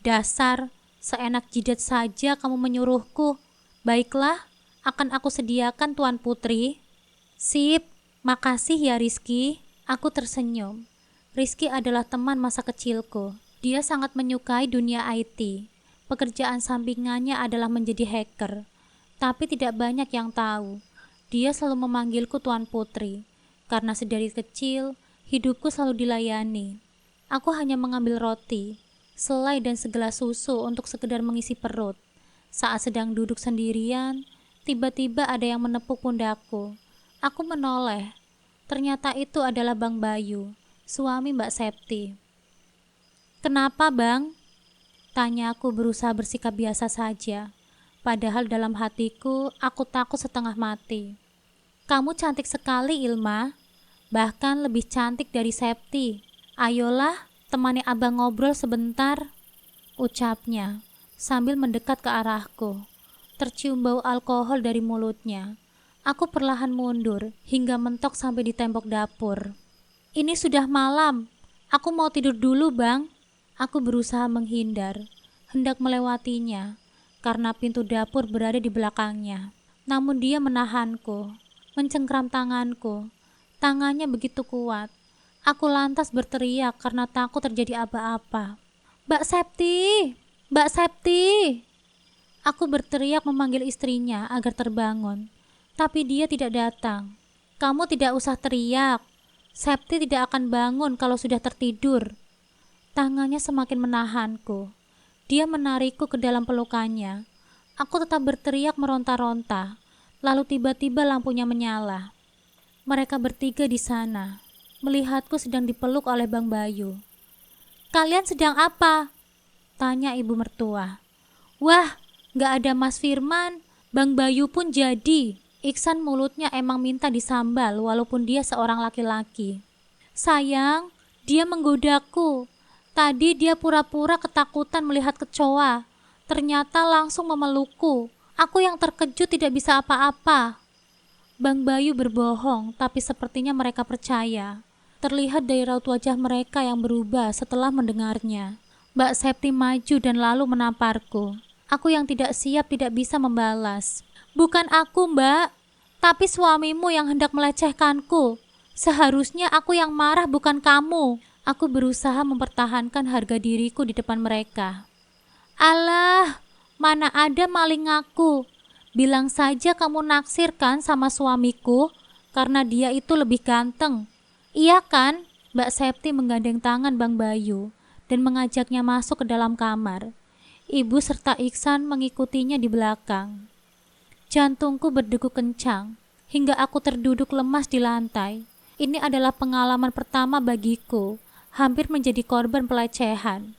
Dasar, seenak jidat saja kamu menyuruhku. Baiklah, akan aku sediakan Tuan Putri. Sip, makasih ya Rizky. Aku tersenyum. Rizky adalah teman masa kecilku. Dia sangat menyukai dunia IT. Pekerjaan sampingannya adalah menjadi hacker. Tapi tidak banyak yang tahu. Dia selalu memanggilku Tuan Putri. Karena sedari kecil, hidupku selalu dilayani. Aku hanya mengambil roti, selai dan segelas susu untuk sekedar mengisi perut. Saat sedang duduk sendirian, tiba-tiba ada yang menepuk pundakku. Aku menoleh. Ternyata itu adalah Bang Bayu, suami Mbak Septi. Kenapa Bang? Tanya aku berusaha bersikap biasa saja. Padahal dalam hatiku, aku takut setengah mati. Kamu cantik sekali Ilma, bahkan lebih cantik dari Septi. Ayolah, temani abang ngobrol sebentar, ucapnya sambil mendekat ke arahku. Tercium bau alkohol dari mulutnya. Aku perlahan mundur hingga mentok sampai di tembok dapur. Ini sudah malam, aku mau tidur dulu bang. Aku berusaha menghindar, hendak melewatinya, karena pintu dapur berada di belakangnya. Namun dia menahanku, mencengkram tanganku. Tangannya begitu kuat. Aku lantas berteriak karena takut terjadi apa-apa. Mbak Septi! Mbak Septi! Aku berteriak memanggil istrinya agar terbangun. Tapi dia tidak datang. Kamu tidak usah teriak. Septi tidak akan bangun kalau sudah tertidur. Tangannya semakin menahanku. Dia menarikku ke dalam pelukannya. Aku tetap berteriak meronta-ronta. Lalu tiba-tiba lampunya menyala. Mereka bertiga di sana, melihatku sedang dipeluk oleh Bang Bayu. Kalian sedang apa? Tanya ibu mertua. Wah, gak ada Mas Firman, Bang Bayu pun jadi. Iksan mulutnya emang minta disambal walaupun dia seorang laki-laki. Sayang, dia menggodaku. Tadi dia pura-pura ketakutan melihat kecoa. Ternyata langsung memelukku. Aku yang terkejut tidak bisa apa-apa. Bang Bayu berbohong, tapi sepertinya mereka percaya. Terlihat dari raut wajah mereka yang berubah setelah mendengarnya. Mbak Septi maju dan lalu menamparku. Aku yang tidak siap tidak bisa membalas. Bukan aku mbak, tapi suamimu yang hendak melecehkanku. Seharusnya aku yang marah bukan kamu. Aku berusaha mempertahankan harga diriku di depan mereka. Alah, mana ada maling aku. Bilang saja kamu naksir kan sama suamiku karena dia itu lebih ganteng. Iya kan? Mbak Septi menggandeng tangan Bang Bayu dan mengajaknya masuk ke dalam kamar. Ibu serta Iksan mengikutinya di belakang. Jantungku berdegup kencang hingga aku terduduk lemas di lantai. Ini adalah pengalaman pertama bagiku, hampir menjadi korban pelecehan.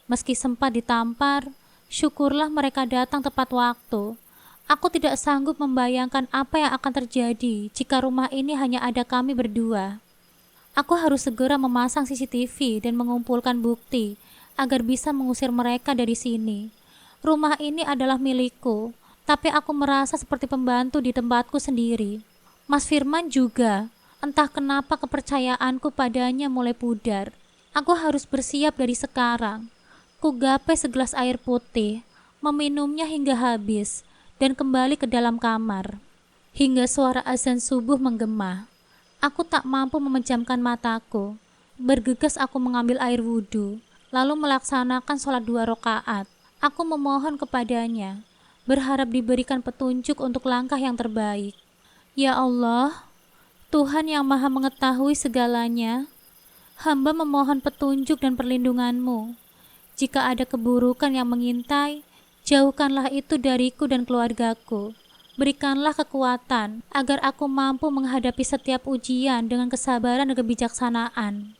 Meski sempat ditampar, syukurlah mereka datang tepat waktu. Aku tidak sanggup membayangkan apa yang akan terjadi jika rumah ini hanya ada kami berdua. Aku harus segera memasang CCTV dan mengumpulkan bukti agar bisa mengusir mereka dari sini. Rumah ini adalah milikku, tapi aku merasa seperti pembantu di tempatku sendiri. Mas Firman juga, entah kenapa kepercayaanku padanya mulai pudar. Aku harus bersiap dari sekarang. Ku gapai segelas air putih, meminumnya hingga habis, dan kembali ke dalam kamar. Hingga suara azan subuh menggema. Aku tak mampu memejamkan mataku. Bergegas aku mengambil air wudhu, lalu melaksanakan sholat 2 rakaat. Aku memohon kepadanya, berharap diberikan petunjuk untuk langkah yang terbaik. Ya Allah, Tuhan yang maha mengetahui segalanya, hamba memohon petunjuk dan perlindungan-Mu. Jika ada keburukan yang mengintai, jauhkanlah itu dariku dan keluargaku. Berikanlah kekuatan agar aku mampu menghadapi setiap ujian dengan kesabaran dan kebijaksanaan.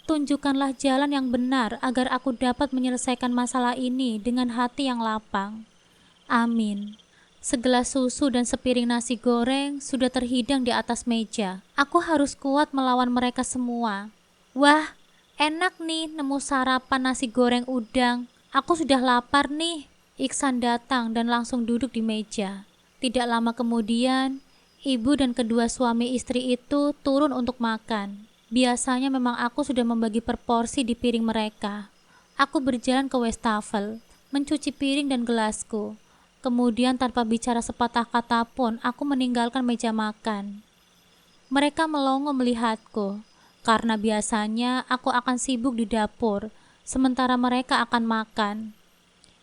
Tunjukkanlah jalan yang benar agar aku dapat menyelesaikan masalah ini dengan hati yang lapang. Amin. Segelas susu dan sepiring nasi goreng sudah terhidang di atas meja. Aku harus kuat melawan mereka semua. Wah, enak nih nemu sarapan nasi goreng udang. Aku sudah lapar nih. Iksan datang dan langsung duduk di meja. Tidak lama kemudian, ibu dan kedua suami istri itu turun untuk makan. Biasanya memang aku sudah membagi per porsi di piring mereka. Aku berjalan ke wastafel, mencuci piring dan gelasku. Kemudian tanpa bicara sepatah kata pun, aku meninggalkan meja makan. Mereka melongo melihatku, karena biasanya aku akan sibuk di dapur, sementara mereka akan makan.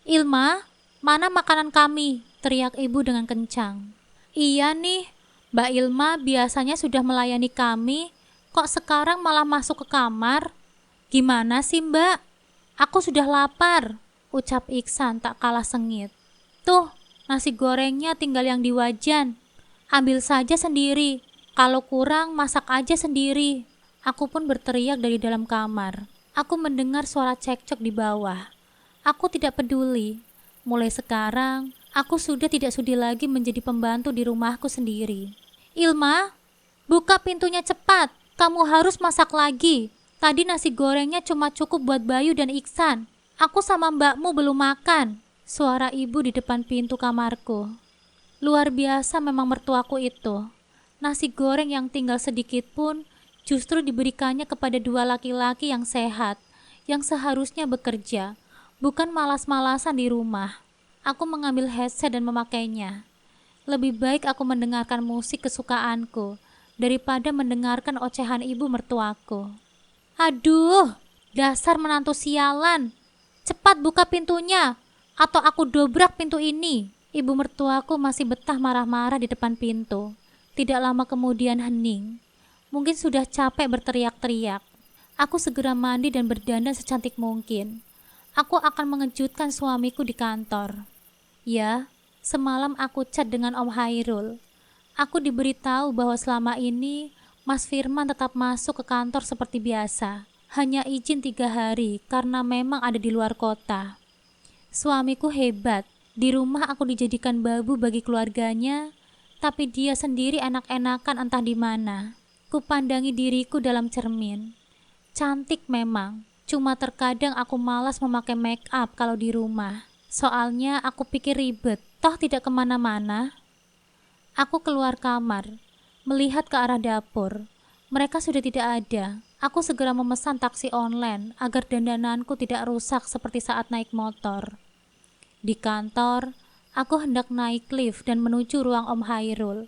"Ilma, mana makanan kami?" teriak ibu dengan kencang. "Iya nih, Mbak Ilma biasanya sudah melayani kami, kok sekarang malah masuk ke kamar? Gimana sih Mbak? Aku sudah lapar," ucap Iksan tak kalah sengit. "Tuh, nasi gorengnya tinggal yang di wajan. Ambil saja sendiri. Kalau kurang, masak aja sendiri." Aku pun berteriak dari dalam kamar. Aku mendengar suara cekcok di bawah. Aku tidak peduli. Mulai sekarang, aku sudah tidak sudi lagi menjadi pembantu di rumahku sendiri. "Ilma, buka pintunya cepat. Kamu harus masak lagi. Tadi nasi gorengnya cuma cukup buat Bayu dan Iksan. Aku sama mbakmu belum makan." Suara ibu di depan pintu kamarku. Luar biasa memang mertuaku itu. Nasi goreng yang tinggal sedikit pun justru diberikannya kepada dua laki-laki yang sehat, yang seharusnya bekerja, bukan malas-malasan di rumah. Aku mengambil headset dan memakainya. Lebih baik aku mendengarkan musik kesukaanku daripada mendengarkan ocehan ibu mertuaku. "Aduh, dasar menantu sialan. Cepat buka pintunya, atau aku dobrak pintu ini." Ibu mertuaku masih betah marah-marah di depan pintu. Tidak lama kemudian hening. Mungkin sudah capek berteriak-teriak. Aku segera mandi dan berdandan secantik mungkin. Aku akan mengejutkan suamiku di kantor. Ya, semalam aku chat dengan Om Hairul. Aku diberitahu bahwa selama ini Mas Firman tetap masuk ke kantor seperti biasa. Hanya izin 3 hari karena memang ada di luar kota. Suamiku hebat. Di rumah aku dijadikan babu bagi keluarganya, tapi dia sendiri enak-enakan entah di mana. Kupandangi diriku dalam cermin. Cantik memang, cuma terkadang aku malas memakai make up kalau di rumah. Soalnya aku pikir ribet, toh tidak kemana-mana. Aku keluar kamar, melihat ke arah dapur. Mereka sudah tidak ada. Aku segera memesan taksi online agar dandananku tidak rusak seperti saat naik motor. Di kantor, aku hendak naik lift dan menuju ruang Om Hairul,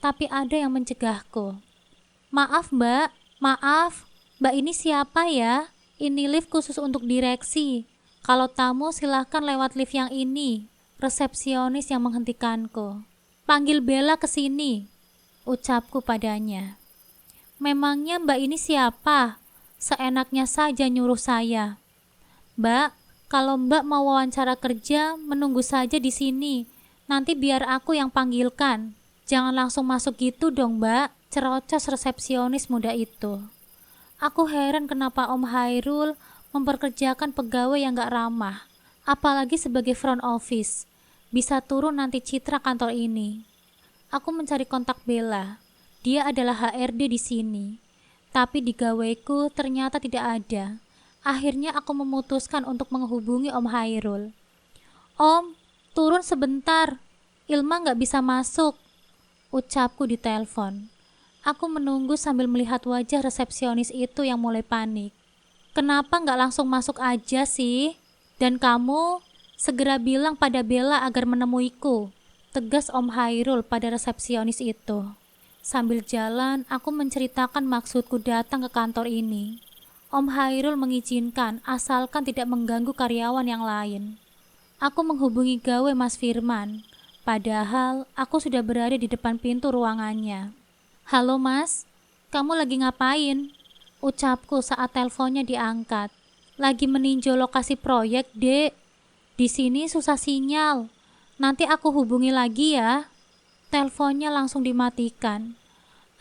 tapi ada yang mencegahku. "Maaf Mbak, maaf. Mbak ini siapa ya? Ini lift khusus untuk direksi. Kalau tamu silahkan lewat lift yang ini." Resepsionis yang menghentikanku. "Panggil Bella ke sini," ucapku padanya. Memangnya Mbak ini siapa? Seenaknya saja nyuruh saya. "Mbak, kalau Mbak mau wawancara kerja, menunggu saja di sini. Nanti biar aku yang panggilkan." "Jangan langsung masuk gitu dong Mbak," cerocos resepsionis muda itu. Aku heran kenapa Om Hairul memperkerjakan pegawai yang gak ramah, apalagi sebagai front office. Bisa turun nanti citra kantor ini. Aku mencari kontak Bella. Dia adalah HRD di sini. Tapi di gawaiku ternyata tidak ada. Akhirnya aku memutuskan untuk menghubungi Om Hairul. "Om, turun sebentar. Ilma gak bisa masuk," ucapku di telepon. Aku menunggu sambil melihat wajah resepsionis itu yang mulai panik. "Kenapa gak langsung masuk aja sih? Dan kamu, segera bilang pada Bella agar menemuiku," tegas Om Hairul pada resepsionis itu. Sambil jalan, aku menceritakan maksudku datang ke kantor ini. Om Hairul mengizinkan asalkan tidak mengganggu karyawan yang lain. Aku menghubungi gawe Mas Firman, padahal aku sudah berada di depan pintu ruangannya. "Halo Mas, kamu lagi ngapain?" ucapku saat teleponnya diangkat. "Lagi meninjau lokasi proyek, Dek. Di sini susah sinyal. Nanti aku hubungi lagi ya." Teleponnya langsung dimatikan.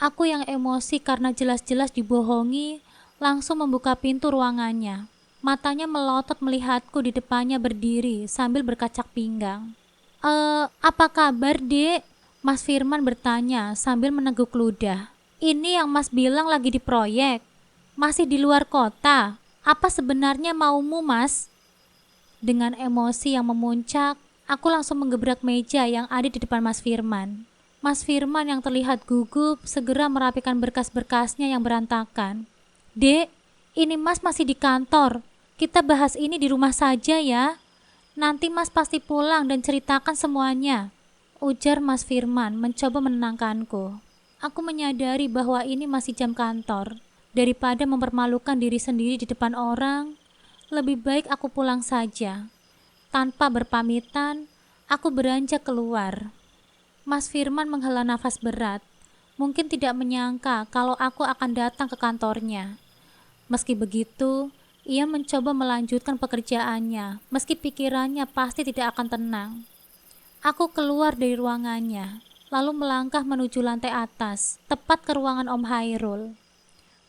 Aku yang emosi karena jelas-jelas dibohongi, langsung membuka pintu ruangannya. Matanya melotot melihatku di depannya berdiri sambil berkacak pinggang. Apa kabar, Dek? Mas Firman bertanya sambil meneguk ludah. Ini yang Mas bilang lagi di proyek. Masih di luar kota. Apa sebenarnya maumu, Mas? Dengan emosi yang memuncak, aku langsung menggebrak meja yang ada di depan Mas Firman. Mas Firman yang terlihat gugup segera merapikan berkas-berkasnya yang berantakan. Dek, ini Mas masih di kantor. Kita bahas ini di rumah saja ya. Nanti Mas pasti pulang dan ceritakan semuanya, ujar Mas Firman mencoba menenangkanku. Aku menyadari bahwa ini masih jam kantor. Daripada mempermalukan diri sendiri di depan orang, lebih baik aku pulang saja. Tanpa berpamitan, aku beranjak keluar. Mas Firman menghela nafas berat. Mungkin tidak menyangka kalau aku akan datang ke kantornya. Meski begitu, ia mencoba melanjutkan pekerjaannya, meski pikirannya pasti tidak akan tenang. Aku keluar dari ruangannya, lalu melangkah menuju lantai atas, tepat ke ruangan Om Hairul.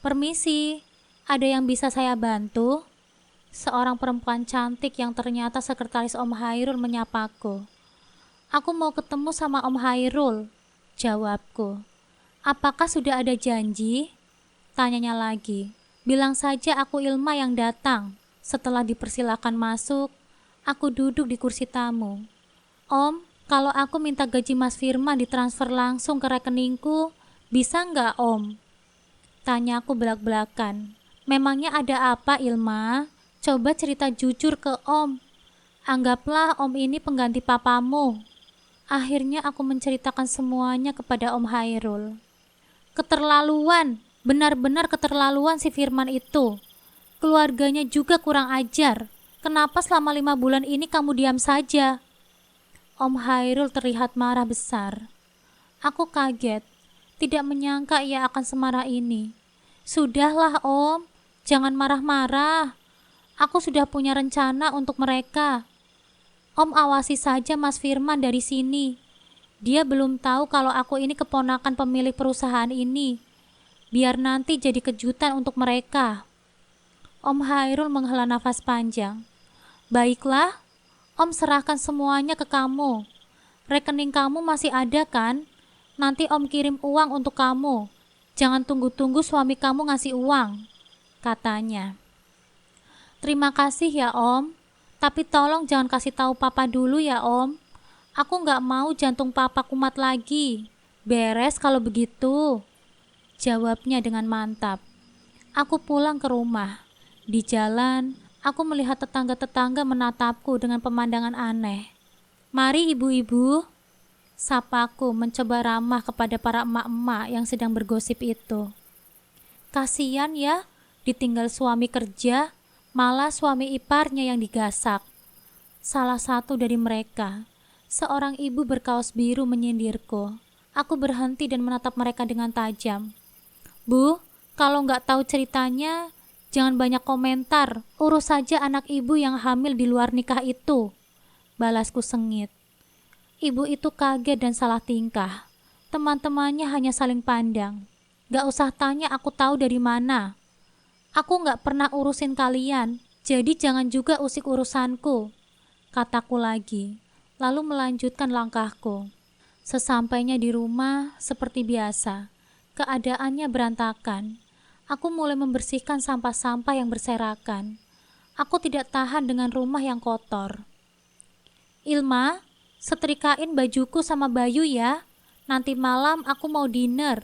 Permisi, ada yang bisa saya bantu? Seorang perempuan cantik yang ternyata sekretaris Om Hairul menyapaku. Aku mau ketemu sama Om Hairul, jawabku. Apakah sudah ada janji? Tanyanya lagi. Bilang saja aku Ilma yang datang. Setelah dipersilakan masuk, aku duduk di kursi tamu. Om, kalau aku minta gaji Mas Firman ditransfer langsung ke rekeningku, bisa nggak Om? Tanya aku belak-belakan. Memangnya ada apa Ilma? Coba cerita jujur ke Om. Anggaplah Om ini pengganti papamu. Akhirnya aku menceritakan semuanya kepada Om Hairul. Keterlaluan, benar-benar keterlaluan si Firman itu. Keluarganya juga kurang ajar. Kenapa selama 5 bulan ini kamu diam saja? Om Hairul terlihat marah besar. Aku kaget, tidak menyangka ia akan semarah ini. Sudahlah Om, jangan marah-marah. Aku sudah punya rencana untuk mereka. Om awasi saja Mas Firman dari sini. Dia belum tahu kalau aku ini keponakan pemilik perusahaan ini. Biar nanti jadi kejutan untuk mereka. Om Hairul menghela nafas panjang. Baiklah, Om serahkan semuanya ke kamu. Rekening kamu masih ada kan? Nanti Om kirim uang untuk kamu. Jangan tunggu-tunggu suami kamu ngasih uang, katanya. Terima kasih ya Om, tapi tolong jangan kasih tahu Papa dulu ya Om. Aku nggak mau jantung Papa kumat lagi. Beres kalau begitu, jawabnya dengan mantap. Aku pulang ke rumah. Di jalan, aku melihat tetangga-tetangga menatapku dengan pemandangan aneh. Mari ibu-ibu, sapaku mencoba ramah kepada para emak-emak yang sedang bergosip itu. Kasian ya, ditinggal suami kerja, malah suami iparnya yang digasak. Salah satu dari mereka, seorang ibu berkaos biru menyindirku. Aku berhenti dan menatap mereka dengan tajam. Bu, kalau nggak tahu ceritanya, jangan banyak komentar. Urus saja anak ibu yang hamil di luar nikah itu, balasku sengit. Ibu itu kaget dan salah tingkah. Teman-temannya hanya saling pandang. Gak usah tanya aku tahu dari mana. Aku gak pernah urusin kalian, jadi jangan juga usik urusanku, kataku lagi, lalu melanjutkan langkahku. Sesampainya di rumah, seperti biasa, keadaannya berantakan. Aku mulai membersihkan sampah-sampah yang berserakan. Aku tidak tahan dengan rumah yang kotor. Ilma, setrikain bajuku sama Bayu ya. Nanti malam aku mau dinner.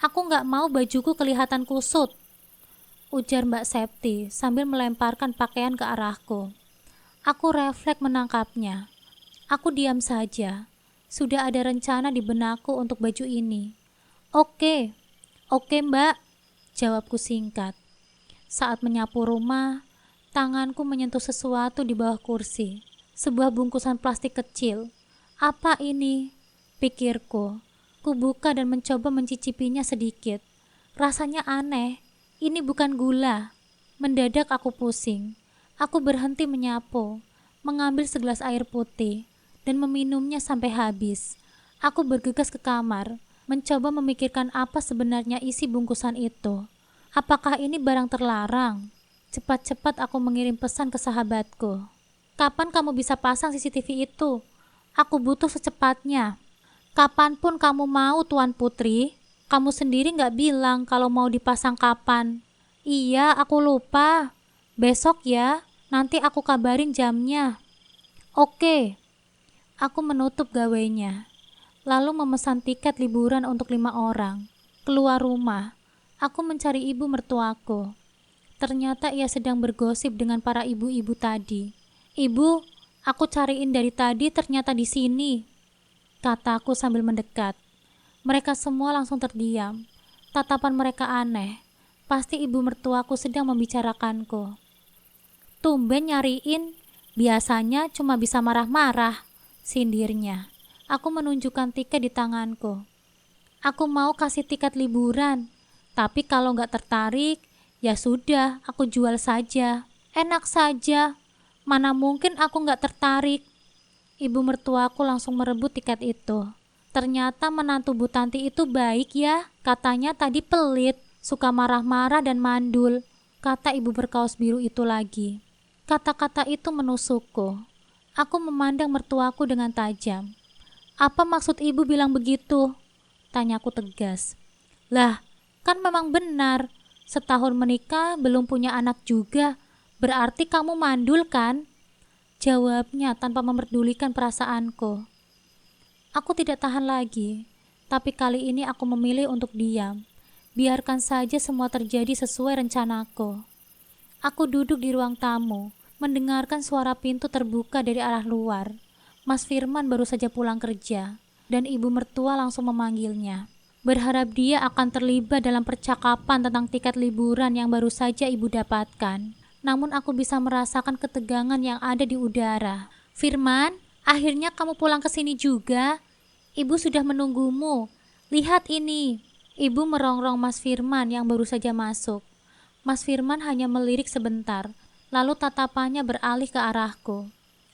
Aku gak mau bajuku kelihatan kusut, ujar Mbak Septi sambil melemparkan pakaian ke arahku. Aku refleks menangkapnya. Aku diam saja. Sudah ada rencana di benakku untuk baju ini. Oke Mbak, jawabku singkat. Saat menyapu rumah, tanganku menyentuh sesuatu di bawah kursi. Sebuah bungkusan plastik kecil. Apa ini? Pikirku. Ku buka dan mencoba mencicipinya sedikit. Rasanya aneh. Ini bukan gula. Mendadak aku pusing. Aku berhenti menyapu, mengambil segelas air putih, dan meminumnya sampai habis. Aku bergegas ke kamar, mencoba memikirkan apa sebenarnya isi bungkusan itu. Apakah ini barang terlarang? Cepat-cepat aku mengirim pesan ke sahabatku. Kapan kamu bisa pasang CCTV itu? Aku butuh secepatnya. Kapanpun kamu mau, Tuan Putri. Kamu sendiri nggak bilang kalau mau dipasang kapan. Iya, aku lupa. Besok ya, nanti aku kabarin jamnya. Oke. Aku menutup gawainya, lalu memesan tiket liburan untuk 5 orang. Keluar rumah, aku mencari ibu mertuaku. Ternyata ia sedang bergosip dengan para ibu-ibu tadi. Ibu, aku cariin dari tadi ternyata di sini, kataku sambil mendekat. Mereka semua langsung terdiam. Tatapan mereka aneh. Pasti ibu mertuaku sedang membicarakanku. Tumben nyariin, biasanya cuma bisa marah-marah, sindirnya. Aku menunjukkan tiket di tanganku. Aku mau kasih tiket liburan, tapi kalau nggak tertarik, ya sudah, aku jual saja. Enak saja. Mana mungkin aku nggak tertarik. Ibu mertuaku langsung merebut tiket itu. Ternyata menantu Bu Tanti itu baik ya. Katanya tadi pelit, suka marah-marah dan mandul, kata ibu berkaos biru itu lagi. Kata-kata itu menusukku. Aku memandang mertuaku dengan tajam. Apa maksud ibu bilang begitu? Tanyaku tegas. Lah, kan memang benar. Setahun menikah belum punya anak juga. Berarti kamu mandul kan? Jawabnya tanpa memperdulikan perasaanku. Aku tidak tahan lagi, tapi kali ini aku memilih untuk diam. Biarkan saja semua terjadi sesuai rencanaku. Aku duduk di ruang tamu, mendengarkan suara pintu terbuka dari arah luar. Mas Firman baru saja pulang kerja, dan ibu mertua langsung memanggilnya. Berharap dia akan terlibat dalam percakapan tentang tiket liburan yang baru saja ibu dapatkan. Namun aku bisa merasakan ketegangan yang ada di udara. Firman, akhirnya kamu pulang ke sini juga. Ibu sudah menunggumu. Lihat ini. Ibu merongrong Mas Firman yang baru saja masuk. Mas Firman hanya melirik sebentar, lalu tatapannya beralih ke arahku.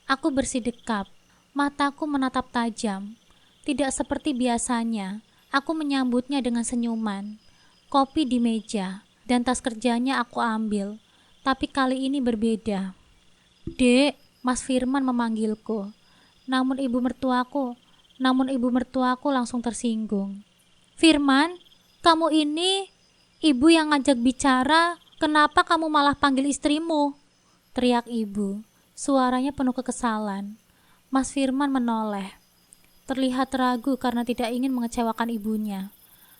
Aku bersidekap. Mataku menatap tajam. Tidak seperti biasanya. Aku menyambutnya dengan senyuman. Kopi di meja, dan tas kerjanya aku ambil. Tapi kali ini berbeda. Dek, Mas Firman memanggilku. Namun ibu mertuaku langsung tersinggung. Firman, kamu ini ibu yang ngajak bicara, kenapa kamu malah panggil istrimu? Teriak ibu. Suaranya penuh kekesalan. Mas Firman menoleh. Terlihat ragu karena tidak ingin mengecewakan ibunya.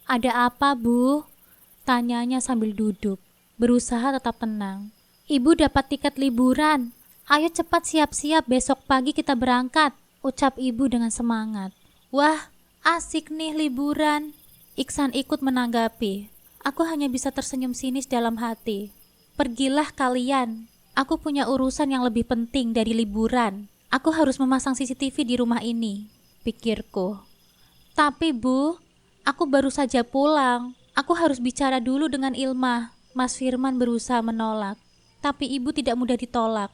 Ada apa, Bu? Tanyanya sambil duduk, berusaha tetap tenang. Ibu dapat tiket liburan. Ayo cepat siap-siap, besok pagi kita berangkat, ucap ibu dengan semangat. Wah, asik nih liburan. Iksan ikut menanggapi. Aku hanya bisa tersenyum sinis dalam hati. Pergilah kalian. Aku punya urusan yang lebih penting dari liburan. Aku harus memasang CCTV di rumah ini, pikirku. Tapi Bu, aku baru saja pulang. Aku harus bicara dulu dengan Ilma. Mas Firman berusaha menolak. Tapi ibu tidak mudah ditolak.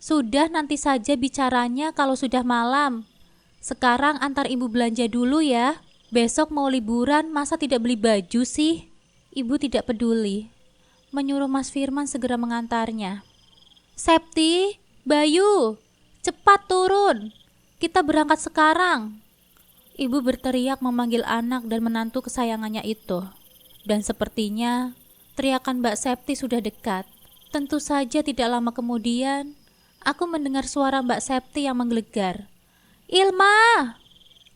Sudah, nanti saja bicaranya kalau sudah malam. Sekarang antar ibu belanja dulu ya. Besok mau liburan, masa tidak beli baju sih? Ibu tidak peduli. Menyuruh Mas Firman segera mengantarnya. Septi, Bayu, cepat turun. Kita berangkat sekarang. Ibu berteriak memanggil anak dan menantu kesayangannya itu. Dan sepertinya teriakan Mbak Septi sudah dekat. Tentu saja tidak lama kemudian, aku mendengar suara Mbak Septi yang menggelegar. Ilma!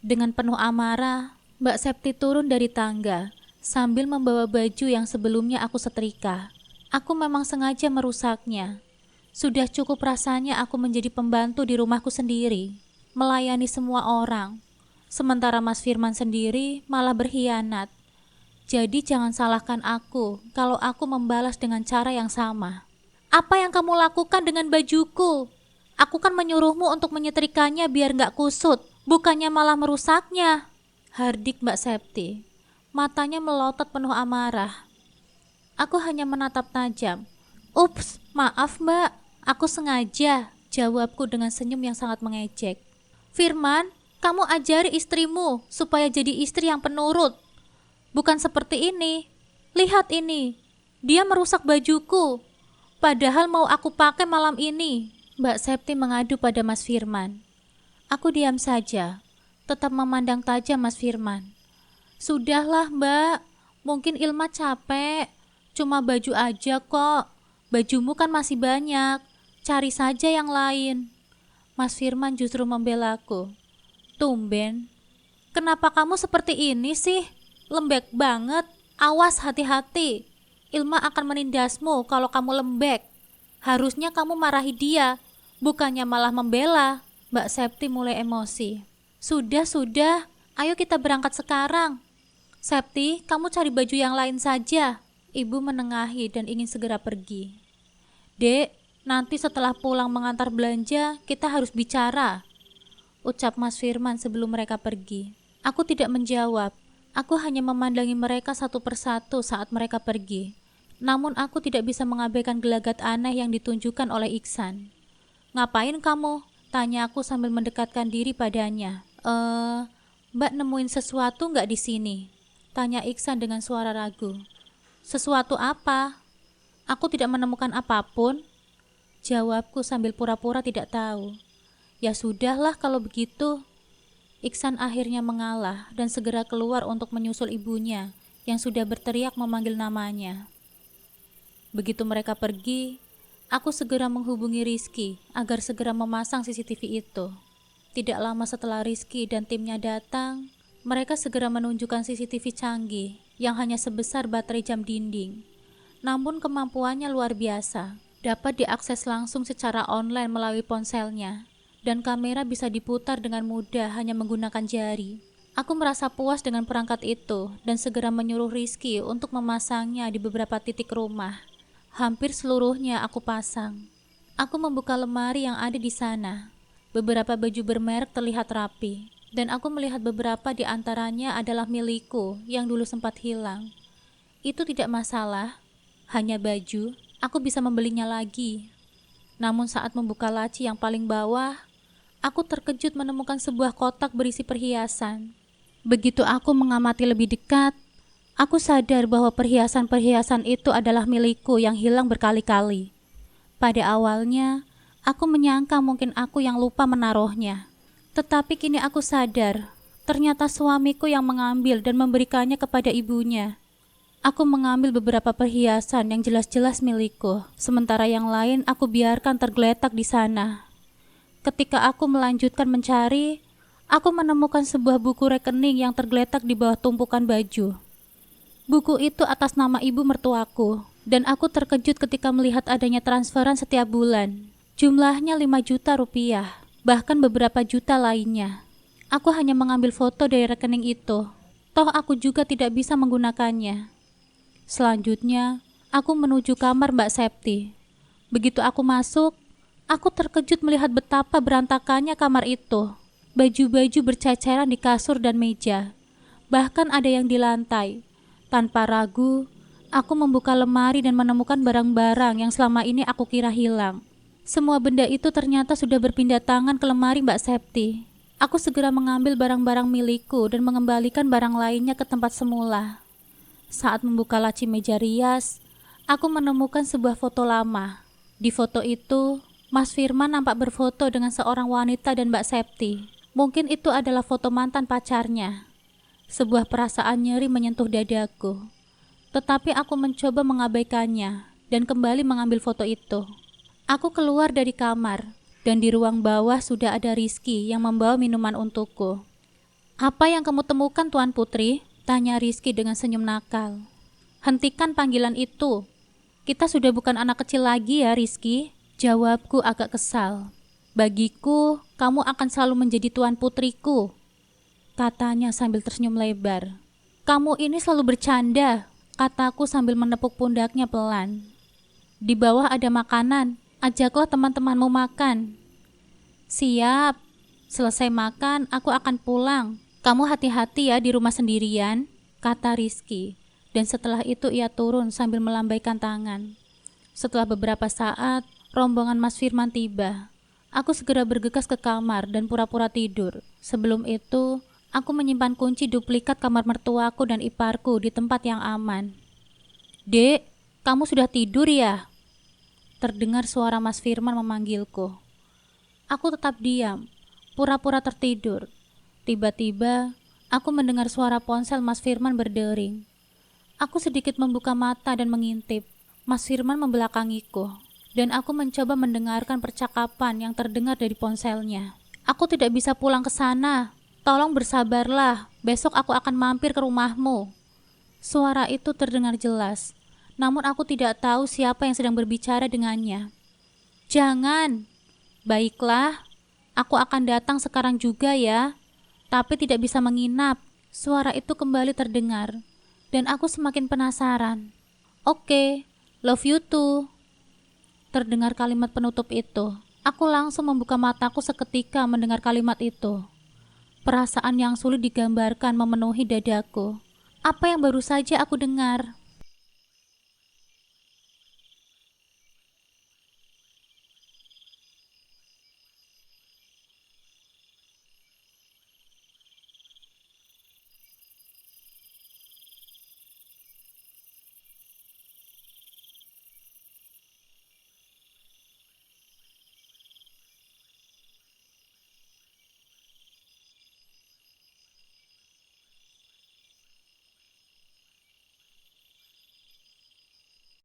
Dengan penuh amarah, Mbak Septi turun dari tangga sambil membawa baju yang sebelumnya aku setrika. Aku memang sengaja merusaknya. Sudah cukup rasanya aku menjadi pembantu di rumahku sendiri, melayani semua orang. Sementara Mas Firman sendiri malah berkhianat. Jadi jangan salahkan aku kalau aku membalas dengan cara yang sama. Apa yang kamu lakukan dengan bajuku? Aku kan menyuruhmu untuk menyetrikanya biar gak kusut, bukannya malah merusaknya. Hardik Mbak Septi. Matanya melotot penuh amarah. Aku hanya menatap tajam. Ups, maaf Mbak, aku sengaja, jawabku dengan senyum yang sangat mengejek. Firman, kamu ajari istrimu supaya jadi istri yang penurut. Bukan seperti ini. Lihat ini, dia merusak bajuku. Padahal mau aku pakai malam ini. Mbak Septi mengadu pada Mas Firman. Aku diam saja, tetap memandang tajam Mas Firman. Sudahlah Mbak, mungkin Ilma capek. Cuma baju aja kok. Bajumu kan masih banyak. Cari saja yang lain. Mas Firman justru membelaku. Tumben. Kenapa kamu seperti ini sih? Lembek banget. Awas hati-hati. Ilma akan menindasmu kalau kamu lembek. Harusnya kamu marahi dia, bukannya malah membela. Mbak Septi mulai emosi. Sudah, ayo kita berangkat sekarang. Septi, kamu cari baju yang lain saja. Ibu menengahi dan ingin segera pergi. Dek, nanti setelah pulang mengantar belanja, kita harus bicara, ucap Mas Firman sebelum mereka pergi. Aku tidak menjawab. Aku hanya memandangi mereka satu persatu saat mereka pergi. Namun aku tidak bisa mengabaikan gelagat aneh yang ditunjukkan oleh Iksan. Ngapain kamu? Tanya aku sambil mendekatkan diri padanya. Mbak nemuin sesuatu nggak di sini? Tanya Iksan dengan suara ragu. Sesuatu apa? Aku tidak menemukan apapun. Jawabku sambil pura-pura tidak tahu. Ya sudahlah kalau begitu. Iksan akhirnya mengalah dan segera keluar untuk menyusul ibunya yang sudah berteriak memanggil namanya. Begitu mereka pergi, aku segera menghubungi Rizky agar segera memasang CCTV itu. Tidak lama setelah Rizky dan timnya datang, mereka segera menunjukkan CCTV canggih yang hanya sebesar baterai jam dinding. Namun kemampuannya luar biasa, dapat diakses langsung secara online melalui ponselnya, dan kamera bisa diputar dengan mudah hanya menggunakan jari. Aku merasa puas dengan perangkat itu dan segera menyuruh Rizky untuk memasangnya di beberapa titik rumah. Hampir seluruhnya aku pasang. Aku membuka lemari yang ada di sana. Beberapa baju bermerek terlihat rapi, dan aku melihat beberapa di antaranya adalah milikku yang dulu sempat hilang. Itu tidak masalah, hanya baju, aku bisa membelinya lagi. Namun saat membuka laci yang paling bawah, aku terkejut menemukan sebuah kotak berisi perhiasan. Begitu aku mengamati lebih dekat, aku sadar bahwa perhiasan-perhiasan itu adalah milikku yang hilang berkali-kali. Pada awalnya, aku menyangka mungkin aku yang lupa menaruhnya. Tetapi kini aku sadar, ternyata suamiku yang mengambil dan memberikannya kepada ibunya. Aku mengambil beberapa perhiasan yang jelas-jelas milikku, sementara yang lain aku biarkan tergeletak di sana. Ketika aku melanjutkan mencari, aku menemukan sebuah buku rekening yang tergeletak di bawah tumpukan baju. Buku itu atas nama ibu mertuaku, dan aku terkejut ketika melihat adanya transferan setiap bulan. Jumlahnya 5 juta rupiah, bahkan beberapa juta lainnya. Aku hanya mengambil foto dari rekening itu, toh aku juga tidak bisa menggunakannya. Selanjutnya, aku menuju kamar Mbak Septi. Begitu aku masuk, aku terkejut melihat betapa berantakannya kamar itu. Baju-baju berceceran di kasur dan meja, bahkan ada yang di lantai. Tanpa ragu, aku membuka lemari dan menemukan barang-barang yang selama ini aku kira hilang. Semua benda itu ternyata sudah berpindah tangan ke lemari Mbak Septi. Aku segera mengambil barang-barang milikku dan mengembalikan barang lainnya ke tempat semula. Saat membuka laci meja rias, aku menemukan sebuah foto lama. Di foto itu, Mas Firman nampak berfoto dengan seorang wanita dan Mbak Septi. Mungkin itu adalah foto mantan pacarnya. Sebuah perasaan nyeri menyentuh dadaku. Tetapi aku mencoba mengabaikannya dan kembali mengambil foto itu. Aku keluar dari kamar, dan di ruang bawah sudah ada Rizky yang membawa minuman untukku. Apa yang kamu temukan, Tuan Putri? Tanya Rizky dengan senyum nakal. Hentikan panggilan itu. Kita sudah bukan anak kecil lagi ya, Rizky. Jawabku agak kesal. Bagiku, kamu akan selalu menjadi Tuan Putriku, katanya sambil tersenyum lebar. Kamu ini selalu bercanda, kataku sambil menepuk pundaknya pelan. Di bawah ada makanan, ajaklah teman-temanmu makan. Siap, selesai makan aku akan pulang. Kamu hati-hati ya di rumah sendirian, kata Rizky. Dan setelah itu ia turun sambil melambaikan tangan. Setelah beberapa saat, rombongan Mas Firman tiba. Aku segera bergegas ke kamar dan pura-pura tidur. Sebelum itu, aku menyimpan kunci duplikat kamar mertuaku dan iparku di tempat yang aman. Dek, kamu sudah tidur ya? Terdengar suara Mas Firman memanggilku. Aku tetap diam. pura-pura tertidur. Tiba-tiba, aku mendengar suara ponsel Mas Firman berdering. Aku sedikit membuka mata dan mengintip. Mas Firman membelakangiku, dan aku mencoba mendengarkan percakapan yang terdengar dari ponselnya. Aku tidak bisa pulang ke sana. Tolong bersabarlah, besok aku akan mampir ke rumahmu. Suara itu terdengar jelas, namun aku tidak tahu siapa yang sedang berbicara dengannya. Jangan. Baiklah, aku akan datang sekarang juga ya, tapi tidak bisa menginap. Suara itu kembali terdengar, dan aku semakin penasaran. Oke, love you too. Terdengar kalimat penutup itu. Aku langsung membuka mataku seketika mendengar kalimat itu. Perasaan yang sulit digambarkan memenuhi dadaku. Apa yang baru saja aku dengar?